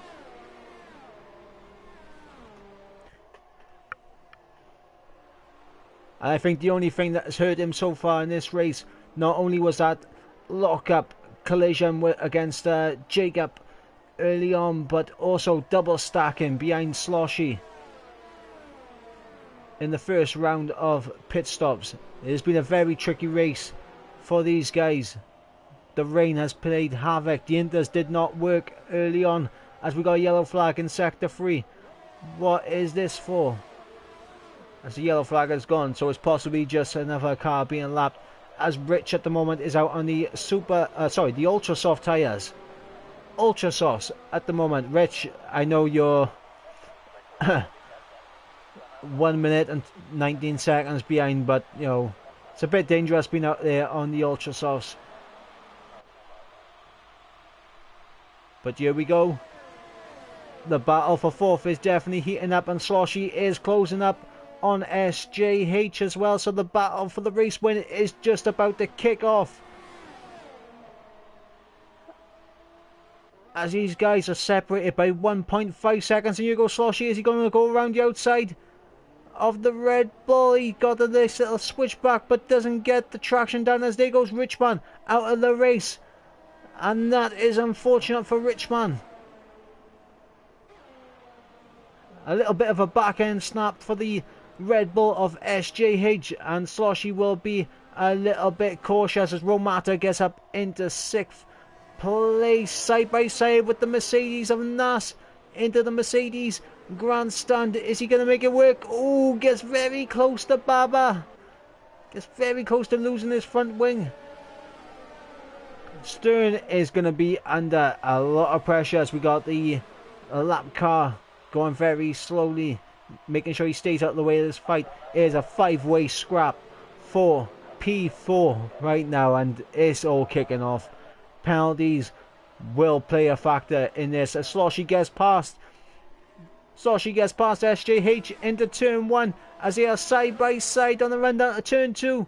And I think the only thing that has hurt him so far in this race Not only was that lock-up collision against Jacob early on, but also double stacking behind Sloshy in the first round of pit stops. It has been a very tricky race for these guys. The rain has played havoc. The inters did not work early on as we got a yellow flag in sector 3. What is this for? As the yellow flag has gone, so it's possibly just another car being lapped, as Rich at the moment is out on the the ultra soft tyres. Ultra softs at the moment. Rich, I know you're 1 minute and 19 seconds behind, but you know, it's a bit dangerous being out there on the ultra softs. But here we go. The battle for fourth is definitely heating up, and Sloshy is closing up on SJH as well. So the battle for the race win is just about to kick off, as these guys are separated by 1.5 seconds. And here goes Sloshy. Is he going to go around the outside of the Red Bull? He got this little switchback but doesn't get the traction down, as there goes Richman out of the race. And that is unfortunate for Richman. A little bit of a back end snap for the Red Bull of SJH, and Sloshy will be a little bit cautious as Romata gets up into 6th place, side by side with the Mercedes of Nas into the Mercedes grandstand. Is he going to make it work? Oh, gets very close to Baba. Gets very close to losing his front wing. Stern is going to be under a lot of pressure as we got the lap car going very slowly, making sure he stays out of the way of this fight. Here's a 5-way scrap for P4 right now, and it's all kicking off. Penalties will play a factor in this as Sloshy gets past. Sloshy gets past SJH into turn 1 as they are side by side on the run down to turn 2.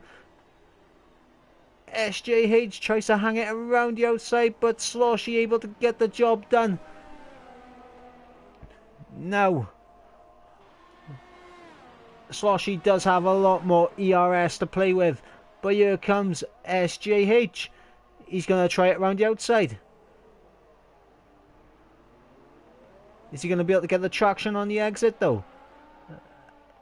SJH tries to hang it around the outside, but Sloshy able to get the job done. Now, Sloshy does have a lot more ERS to play with, but here comes SJH. He's going to try it around the outside. Is he going to be able to get the traction on the exit though?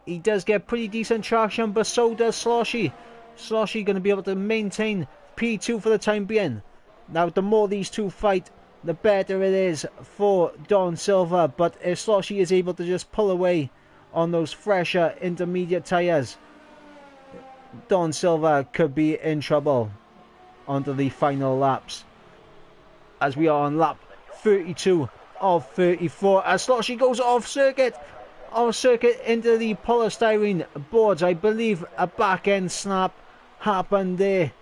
He does get pretty decent traction, but so does Sloshy. Sloshy going to be able to maintain P2 for the time being. Now, the more these two fight, the better it is for Don Silva, but if Sloshy is able to just pull away on those fresher intermediate tyres, Don Silva could be in trouble onto the final laps, as we are on lap 32 of 34 as Sloshy goes off circuit into the polystyrene boards. I believe a back end snap happened there.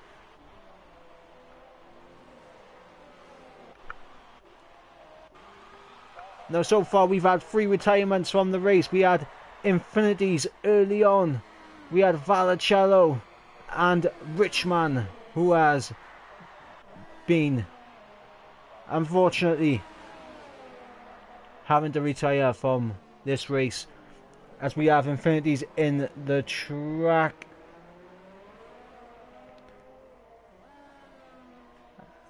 Now, so far we've had 3 retirements from the race. We had Infinities early on. We had Valacello and Richman, who has been, unfortunately, having to retire from this race, as we have Infinities in the track.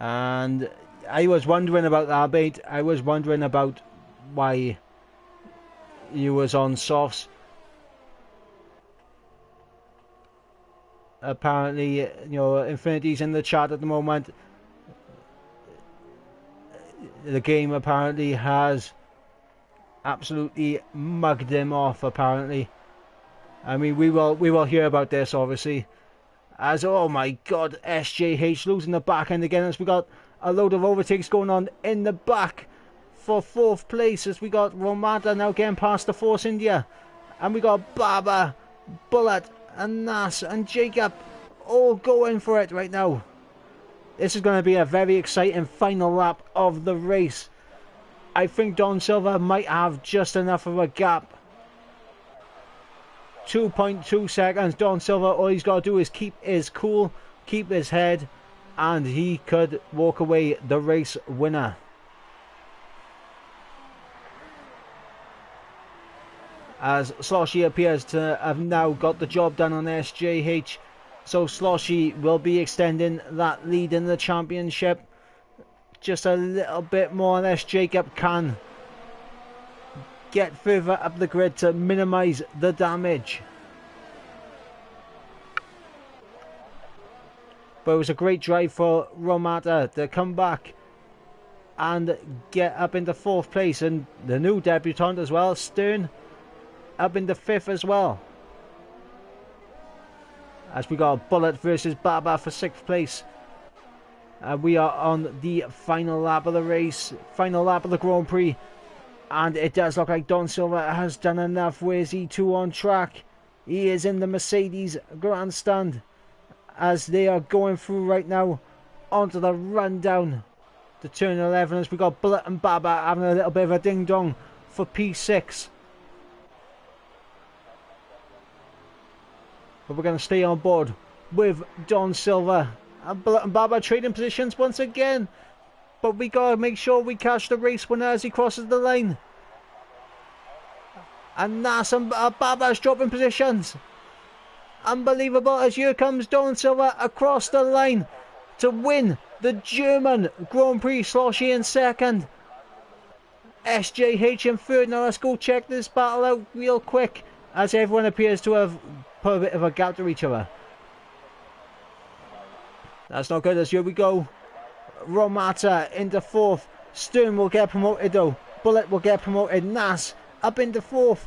And I was wondering about that, mate. I was wondering about why he was on softs. Apparently, you know, Infinity's in the chat at the moment. The game apparently has absolutely mugged him off, apparently. I mean, we will hear about this, obviously. As, oh my god, SJH losing the back end again, as we got a load of overtakes going on in the back for 4th place, as we got Romata now getting past the Force India, and we got Baba, Bullet and Nas and Jacob all going for it right now. This is going to be a very exciting final lap of the race. I think Don Silva might have just enough of a gap. 2.2 seconds. Don Silva, all he's got to do is keep his cool, keep his head, and he could walk away the race winner. As Sloshy appears to have now got the job done on SJH So Sloshy will be extending that lead in the championship just a little bit more, unless Jacob can get further up the grid to minimise the damage. But it was a great drive for Romata to come back and get up into 4th place, and the new debutant as well, Stern, up into 5th as well. As we got Bullet versus Baba for 6th place. We are on the final lap of the race, final lap of the Grand Prix, and it does look like Don Silva has done enough. Where's E2 on track? He is in the Mercedes grandstand as they are going through right now onto the rundown to turn 11, as we got Bullet and Baba having a little bit of a ding dong for P6. But we're going to stay on board with Don Silva and Bullet and Baba trading positions once again. But we got to make sure we catch the race winner as he crosses the line. And Nas and Baba's dropping positions. Unbelievable, as here comes Don Silva across the line to win the German Grand Prix. Sloshy in 2nd. SJH in 3rd. Now let's go check this battle out real quick, as everyone appears to have put a bit of a gap to each other. That's not good, as here we go. Romata into 4th. Stern will get promoted though. Bullet will get promoted. Nas up into 4th.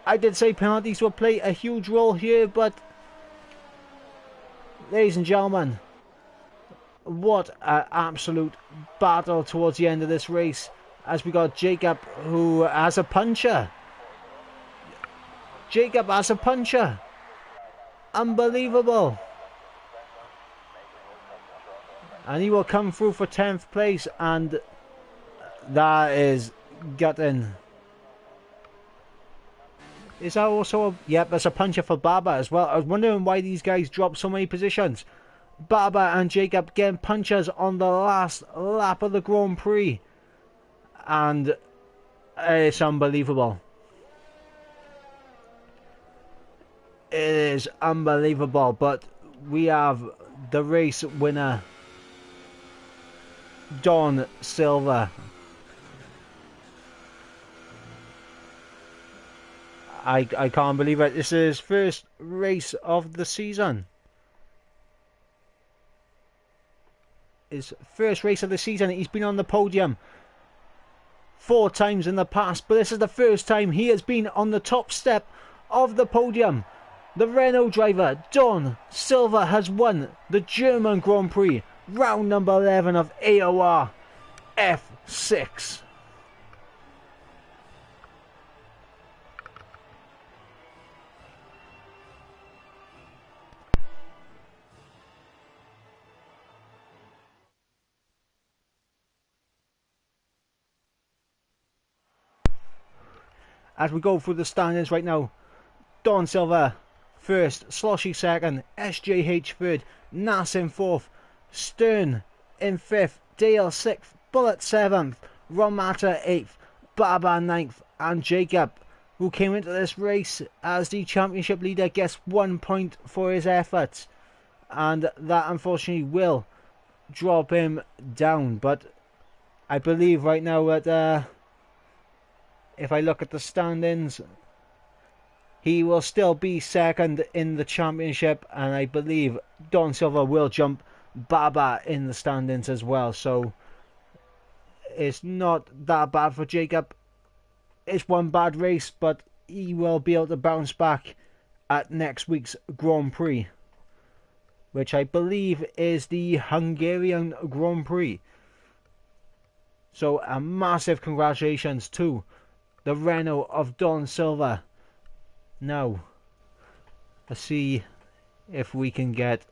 I did say penalties will play a huge role here, but ladies and gentlemen, what an absolute battle towards the end of this race, as we got Jacob, who has a puncher. Jacob has a puncher. Unbelievable. And he will come through for 10th place, and that is gutting. Is that also a... Yep, that's a puncher for Baba as well. I was wondering why these guys dropped so many positions. Baba and Jacob getting punchers on the last lap of the Grand Prix. And it's unbelievable. It is unbelievable. But we have the race winner, Don Silva. I can't believe it. This is his first race of the season. His first race of the season. He's been on the podium 4 times in the past, but this is the first time he has been on the top step of the podium. The Renault driver, Don Silva, has won the German Grand Prix, round number 11 of AOR F6. As we go through the standings right now, Don Silva 1st, Sloshy 2nd, SJH 3rd, Nas in 4th, Stern in 5th, Dale 6th, Bullet 7th, Romata 8th, Baba 9th, and Jacob, who came into this race as the championship leader, gets 1 point for his efforts, and that unfortunately will drop him down. But I believe right now that if I look at the standings, he will still be 2nd in the championship, and I believe Don Silva will jump Baba in the standings as well. So it's not that bad for Jacob. It's one bad race, but he will be able to bounce back at next week's Grand Prix, which I believe is the Hungarian Grand Prix. So a massive congratulations to the Renault of Don Silva. Now, let's see if we can get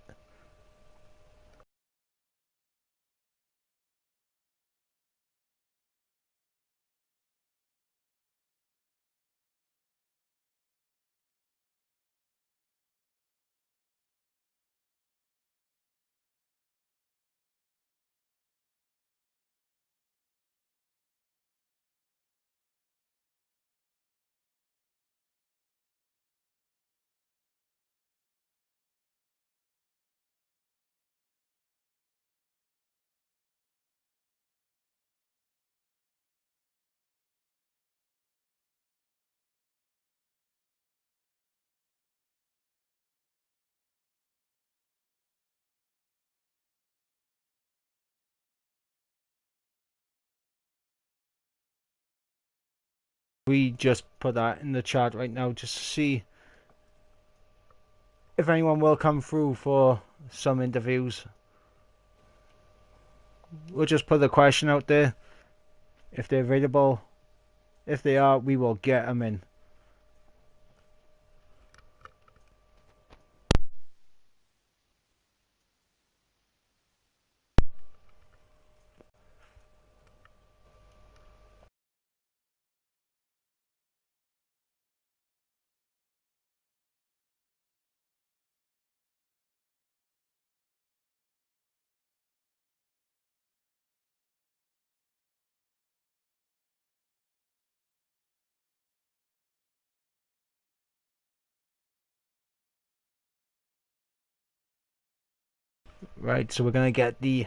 We just put that in the chat right now just to see if anyone will come through for some interviews. We'll just put the question out there. If they're available, if they are, we will get them in. Right, so we're going to get the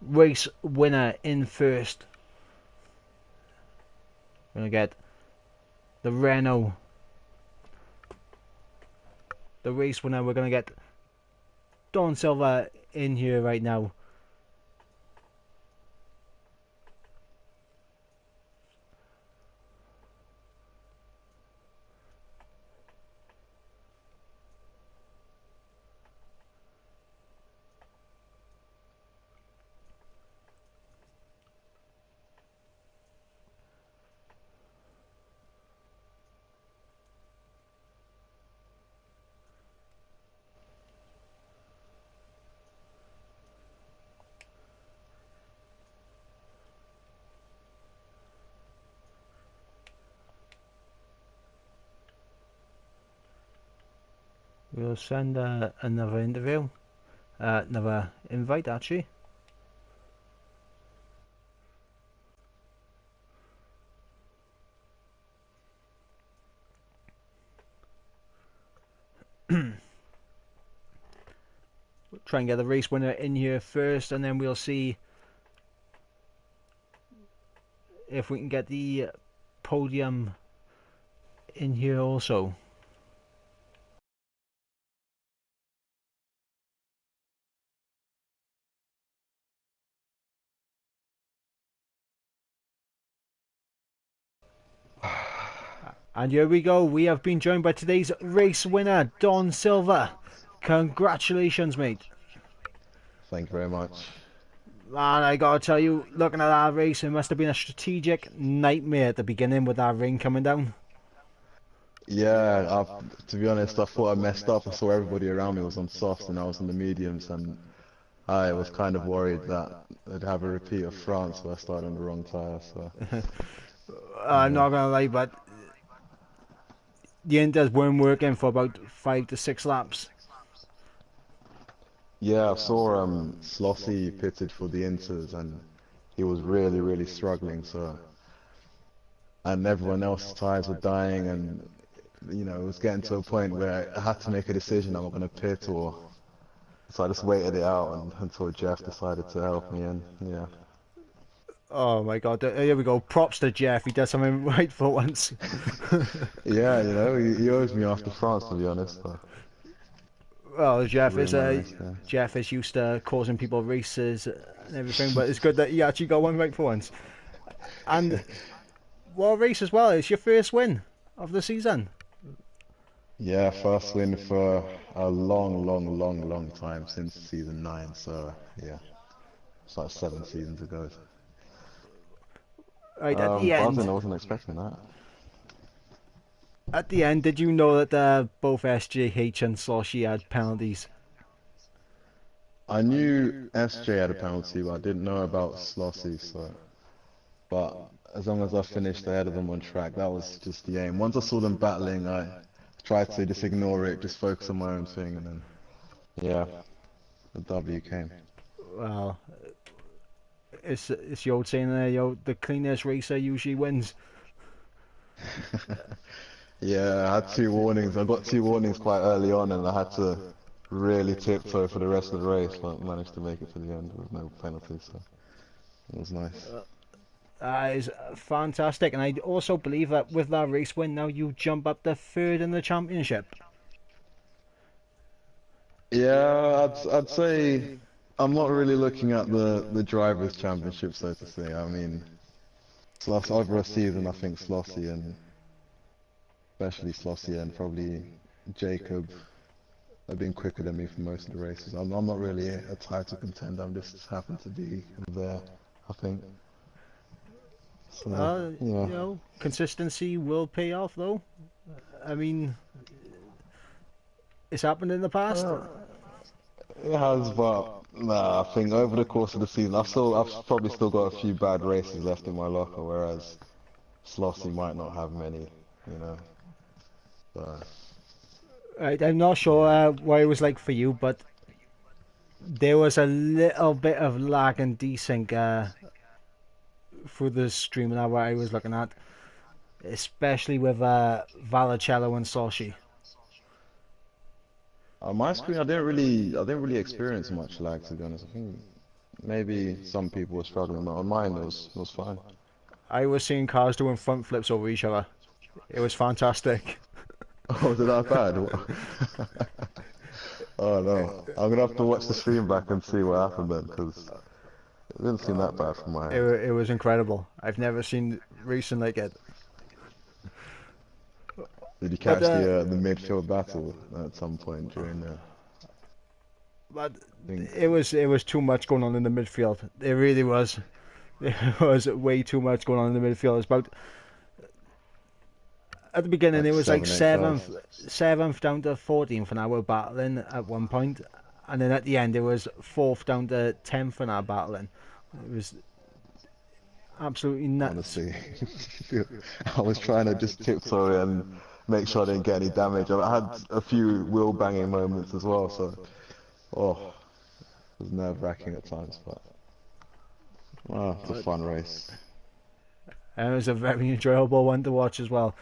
race winner in first. We're going to get the Renault. The race winner, we're going to get Don Silva in here right now. We'll send another interview, another invite actually. Try and get the race winner in here first, and then we'll see if we can get the podium in here also. And here we go. We have been joined by today's race winner, Don Silva. Congratulations, mate.
Thank you very much.
Man, I gotta tell you, looking at that race, it must have been a strategic nightmare at the beginning with that rain coming down.
Yeah, to be honest, I thought I messed up. I saw everybody around me was on softs and I was on the mediums, and I was kind of worried that I'd have a repeat of France where I started on the wrong tyre. So
I'm
yeah,
not gonna lie, but the Inters weren't working for about 5 to 6 laps.
yeah, I saw Slossie pitted for the Inters, and he was really struggling. So and everyone else's tyres were dying, and it was getting to a point where I had to make a decision: am I going to pit or? So I just waited it out until Jeff decided to help me, and yeah.
Oh my god, here we go. Props to Jeff, he does something right for once.
Yeah, he owes me after France, to be honest. But
Well,
ruined my race there.
Jeff is used to causing people races and everything, but it's good that he actually got one right for once. And what a race as well. It's your first win of the season.
Yeah, first win for a long time since season 9. So yeah, it's like 7 seasons ago.
Right
Buzzing, I wasn't expecting that.
at the end, did you know that both SJH and Sloshy had penalties?
I knew SJ had a penalty, but I didn't know about Slossie. So, but as long as I finished ahead of them on track, that was just the aim. Once I saw them battling, I tried to just ignore it, just focus on my own thing, and then yeah, the W came.
Well, it's the old saying there, the cleanest racer usually wins.
Yeah, I had 2 warnings. I got 2 warnings quite early on, and I had to really tiptoe for the rest of the race, but managed to make it to the end with no penalties, so it was nice.
That is fantastic, and I also believe that with that race win, now you jump up to third in the championship.
Yeah, I'd say I'm not really looking at the drivers' championship, so to say. I mean, over a season, I think Slossie and especially Slossie and probably Jacob have been quicker than me for most of the races. I'm not really a title contender. I'm just happen to be there, I think. So yeah.
Consistency will pay off, though. I mean, it's happened in the past.
It has, but nah, I think over the course of the season, I've probably still got a few bad races left in my locker, whereas Slossie might not have many, you know. So,
Right, I'm not sure what it was like for you, but there was a little bit of lag and desync through the stream that I was looking at, especially with Valacello and Soshi.
on my screen, I didn't really experience much lag, to be honest. I think maybe some people were struggling, but on mine it was fine.
I was seeing cars doing front flips over each other. It was fantastic.
Oh, was it that bad? Oh no, I'm gonna have to watch the stream back and see what happened then, because it didn't seem that bad from my end.
It was incredible. I've never seen racing like it.
Did you
But
catch the midfield battle at some point during the?
but
I think
it was too much going on in the midfield. It really was. There was way too much going on in the midfield. It was about at the beginning
like
it was like
7, 8 cars.
seventh down to 14th, and I were battling at one point, and then at the end it was fourth down to 10th, and I battling. It was absolutely nuts.
Honestly, I was trying to just tiptoe and make sure I didn't get any damage. I had a few wheel banging moments as well, so oh, it was nerve-wracking at times, but well, it's a fun race.
And it was a very enjoyable one to watch as well.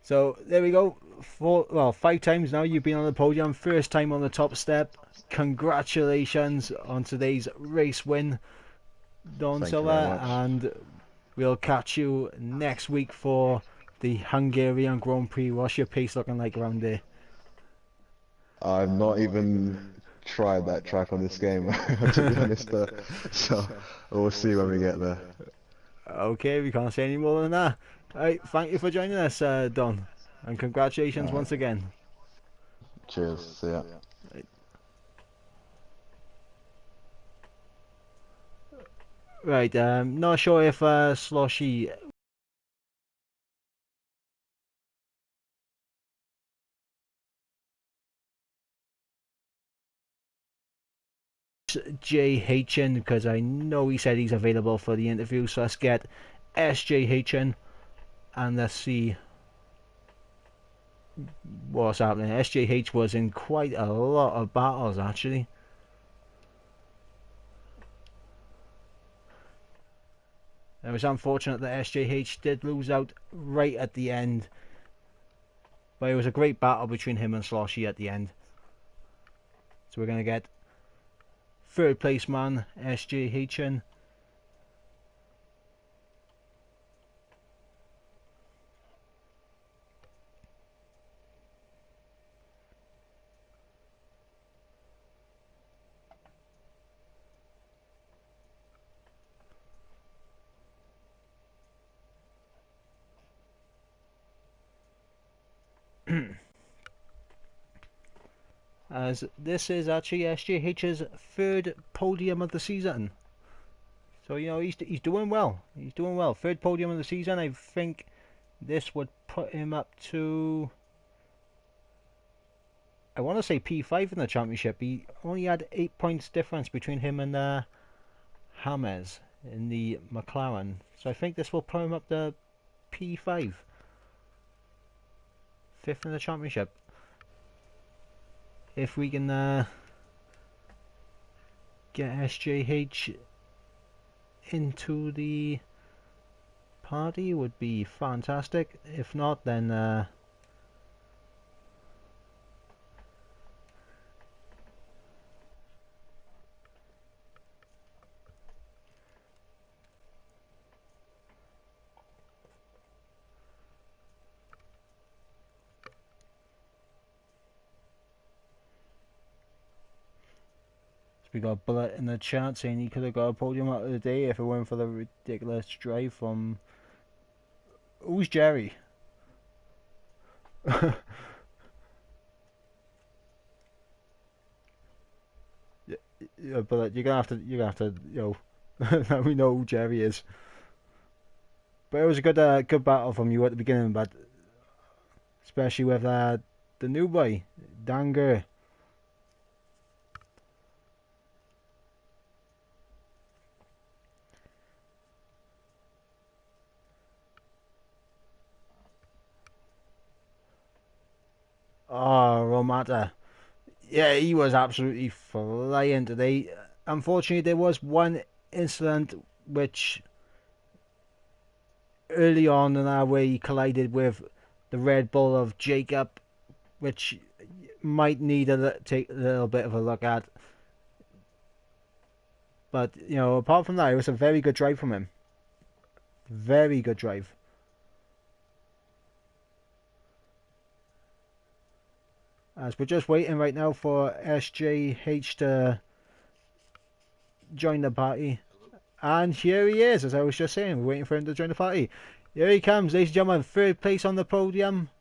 So there we go. 5 times now you've been on the podium. First time on the top step. Congratulations on today's race win, Don
Thank you very
Silva,
much.
and we'll catch you next week for the Hungarian Grand Prix. What's your pace looking like around there?
I've not even tried that track on this game, to be honest. So we'll see when we get there.
Okay, we can't say any more than that. Alright, thank you for joining us, Don, and congratulations
All right.
once again.
Cheers. See ya.
Right, not sure if Sloshy SJHN, because I know he said he's available for the interview, so let's get SJHN and let's see what's happening. SJH was in quite a lot of battles actually. It was unfortunate that SJH did lose out right at the end, but it was a great battle between him and Sloshy at the end. So we're going to get third place man SJHN. As this is actually SJH's third podium of the season. So, you know, he's doing well. He's doing well. Third podium of the season. I think this would put him up to, I want to say P5 in the championship. He only had 8 points difference between him and James in the McLaren. So I think this will put him up to P5. Fifth in the championship. If we can get SJH into the party, would be fantastic. If not, then we got a bullet in the chat saying he could have got a podium out of the day if it weren't for the ridiculous drive from, who's Jerry? Yeah, but you're gonna have to, let me know who Jerry is. But it was a good battle from you at the beginning, but especially with the new boy, Danger. Oh, Romata. Yeah, he was absolutely flying today. Unfortunately, there was one incident which early on in our way he collided with the Red Bull of Jacob, which might need take a little bit of a look at. But apart from that, it was a very good drive from him. Very good drive. As we're just waiting right now for SJH to join the party. And here he is, as I was just saying, we're waiting for him to join the party. Here he comes, ladies and gentlemen, third place on the podium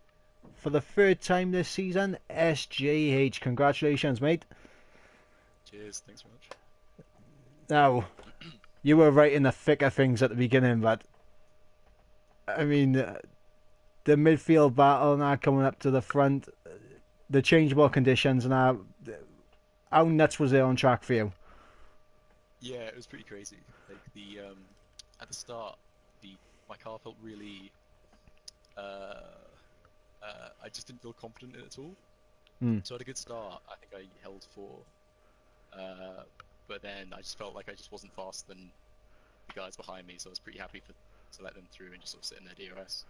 for the third time this season. SJH, congratulations, mate.
Cheers, thanks very much.
Now, you were right in the thick of things at the beginning, but I mean, the midfield battle now coming up to the front, the changeable conditions now. How nuts was it on track for you?
Yeah, it was pretty crazy. Like at the start, my car felt really. I just didn't feel confident in it at all. So I had a good start. I think I held 4, but then I just felt like I just wasn't faster than the guys behind me. So I was pretty happy to let them through and just sort of sit in their DRS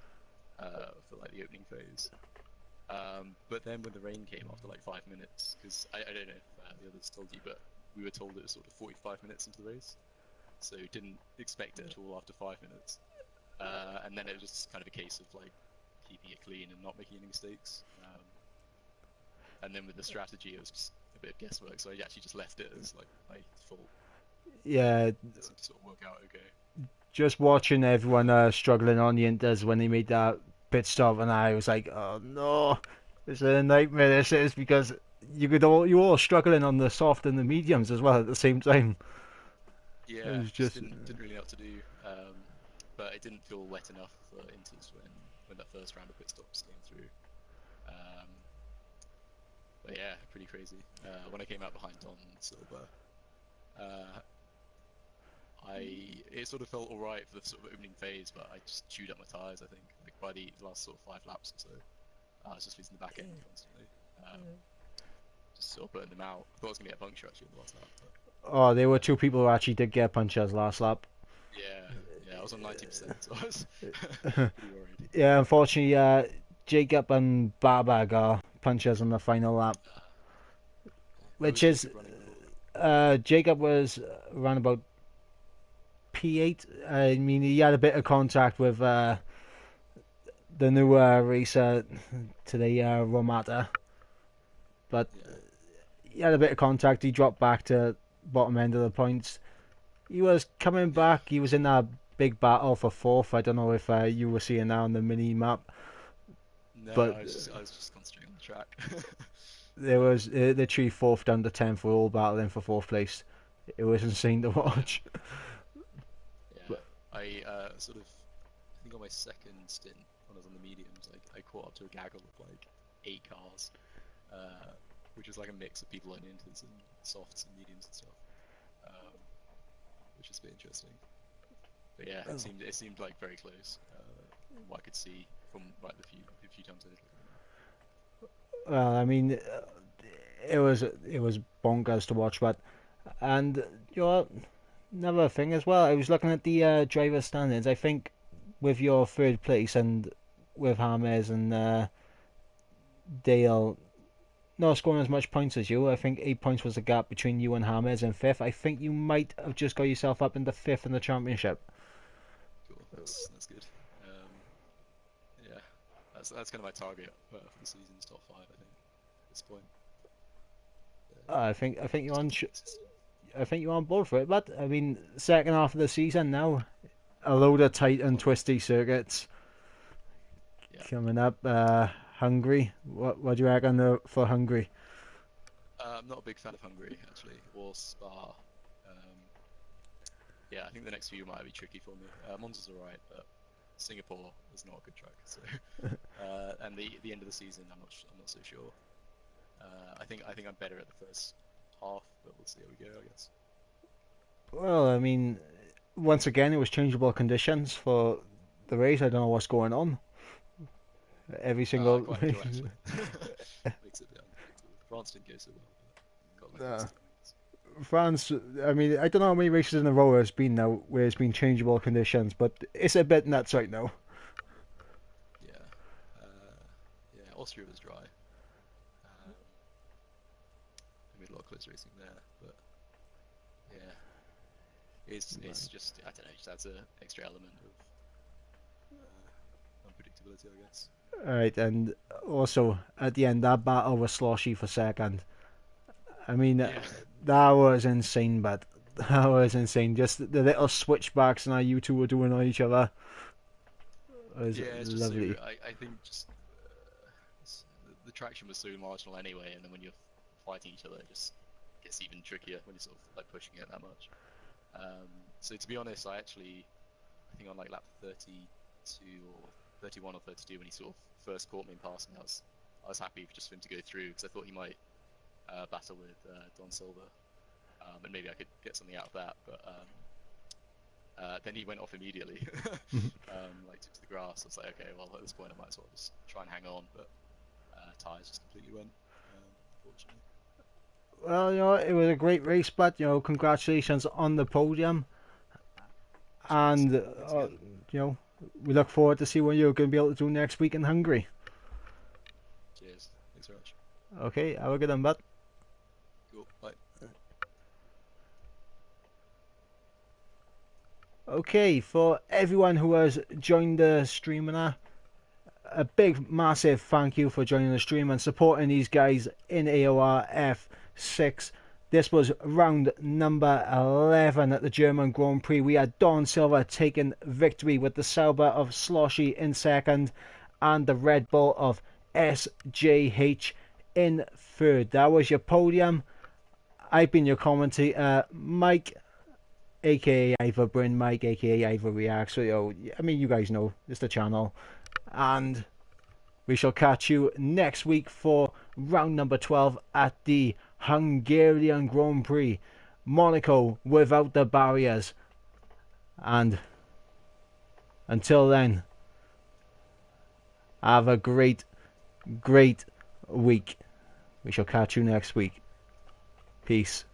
for like the opening phase. But then when the rain came after like 5 minutes, because I don't know if the others told you, but we were told it was sort of 45 minutes into the race, so didn't expect it at all after 5 minutes. And then it was just kind of a case of like keeping it clean and not making any mistakes. And then with the strategy, it was just a bit of guesswork, so I actually just left it as like my default.
Yeah,
It seemed to sort of work out okay.
just watching everyone struggling on the Inters when they made that pit stop, and I was like, oh no, this is a nightmare. This is because you were all struggling on the soft and the mediums as well at the same time. It
Yeah,
was
just
just
didn't really know what to do. But it didn't feel wet enough for Inters when that first round of pit stops came through. But yeah, pretty crazy. When I came out behind Don Silver, it sort of felt alright for the sort of opening phase, but I just chewed up my tyres. I think like by the last sort of 5 laps or so, I was just losing the back end constantly. Just sort of putting them out. I thought I was gonna get a puncture actually in the last lap. But...
Oh, there were 2 people who actually did get punctures last lap.
Yeah, I was on 90%, so I was pretty worried.
Yeah, unfortunately, Jacob and Baba got punctures on the final lap, which is Jacob was around about P8. I mean, he had a bit of contact with the new racer today, Romata, but he had a bit of contact. He dropped back to bottom end of the points. He was coming back. He was in that big battle for 4th. I don't know if you were seeing that on the mini map.
No,
but
I was just concentrating on the track.
There was literally 4th down to 10th were all battling for 4th place. It was insane to watch.
Yeah, but I I think on my second stint when I was on the mediums, like I caught up to a gaggle of like 8 cars, which was like a mix of people on inters and softs and mediums and stuff, which is a bit interesting. But yeah, it seemed like very close. What I could see from like the few times I did.
Well, I mean, it was bonkers to watch, but and another thing as well. I was looking at the driver standings. I think with your 3rd place and with James and Dale not scoring as much points as you, I think 8 points was the gap between you and James in 5th. I think you might have just got yourself up into 5th in the championship.
Cool, that's good. Yeah, that's kind of my target for the season's top 5. I think at this point.
I think you're on. I think you're on board for it. But I mean, second half of the season now, a load of tight and twisty circuits coming up. Hungary. What do you reckon for Hungary?
I'm not a big fan of Hungary actually, or Spa. Yeah, I think the next few might be tricky for me. Monza's alright, but Singapore is not a good track. So, and the end of the season, I'm not so sure. I think I'm better at the first half, but we'll see how we go, I guess.
Well, I mean, once again, it was changeable conditions for the race. I don't know what's going on. Every
I
single.
quite enjoy it, actually. Makes it a bit unpredictable. France didn't go so well, but got lucky this time, I guess.
France, I mean, I don't know how many races in a row there's been now where it's been changeable conditions, but it's a bit nuts right now.
Yeah. Yeah, Austria was dry. We had a lot of close racing there, but yeah, it's just, I don't know, it just adds an extra element of unpredictability, I guess.
Right, and also at the end, that battle with Sloshy for second. I mean,
Yeah.
that was insane, but that was insane. Just the little switchbacks and how you two were doing on each other was
Yeah, it's just so,
lovely.
I think just the traction was so marginal anyway, and then when you're fighting each other, it just gets even trickier when you're sort of like pushing it that much. So to be honest, I think on like lap 32 or 31 or 32, when he sort of first caught me in passing, I was happy just for him to go through because I thought he might battle with Don Silva, and maybe I could get something out of that. But then he went off immediately, like took to the grass. I was like, okay, well at this point I might as well just try and hang on. But tyres just completely went, unfortunately.
Well, it was a great race, but congratulations on the podium, and
Thanks again.
we look forward to see what you're going to be able to do next week in Hungary.
Cheers. Thanks very much.
Okay, have a good one, bud.
Cool. Bye.
Okay, for everyone who has joined the stream now, a big, massive thank you for joining the stream and supporting these guys in AOR F6. This was round number 11 at the German Grand Prix. We had Don Silva taking victory with the Sauber of Sloshy in second and the Red Bull of SJH in third. That was your podium. I've been your commentator, Mike, aka Ivor Bryn, Mike, aka Ivor Reacts. So, I mean, you guys know, it's the channel. And we shall catch you next week for round number 12 at the Hungarian Grand Prix. Monaco without the barriers. And until then, have a great, great week. We shall catch you next week. Peace.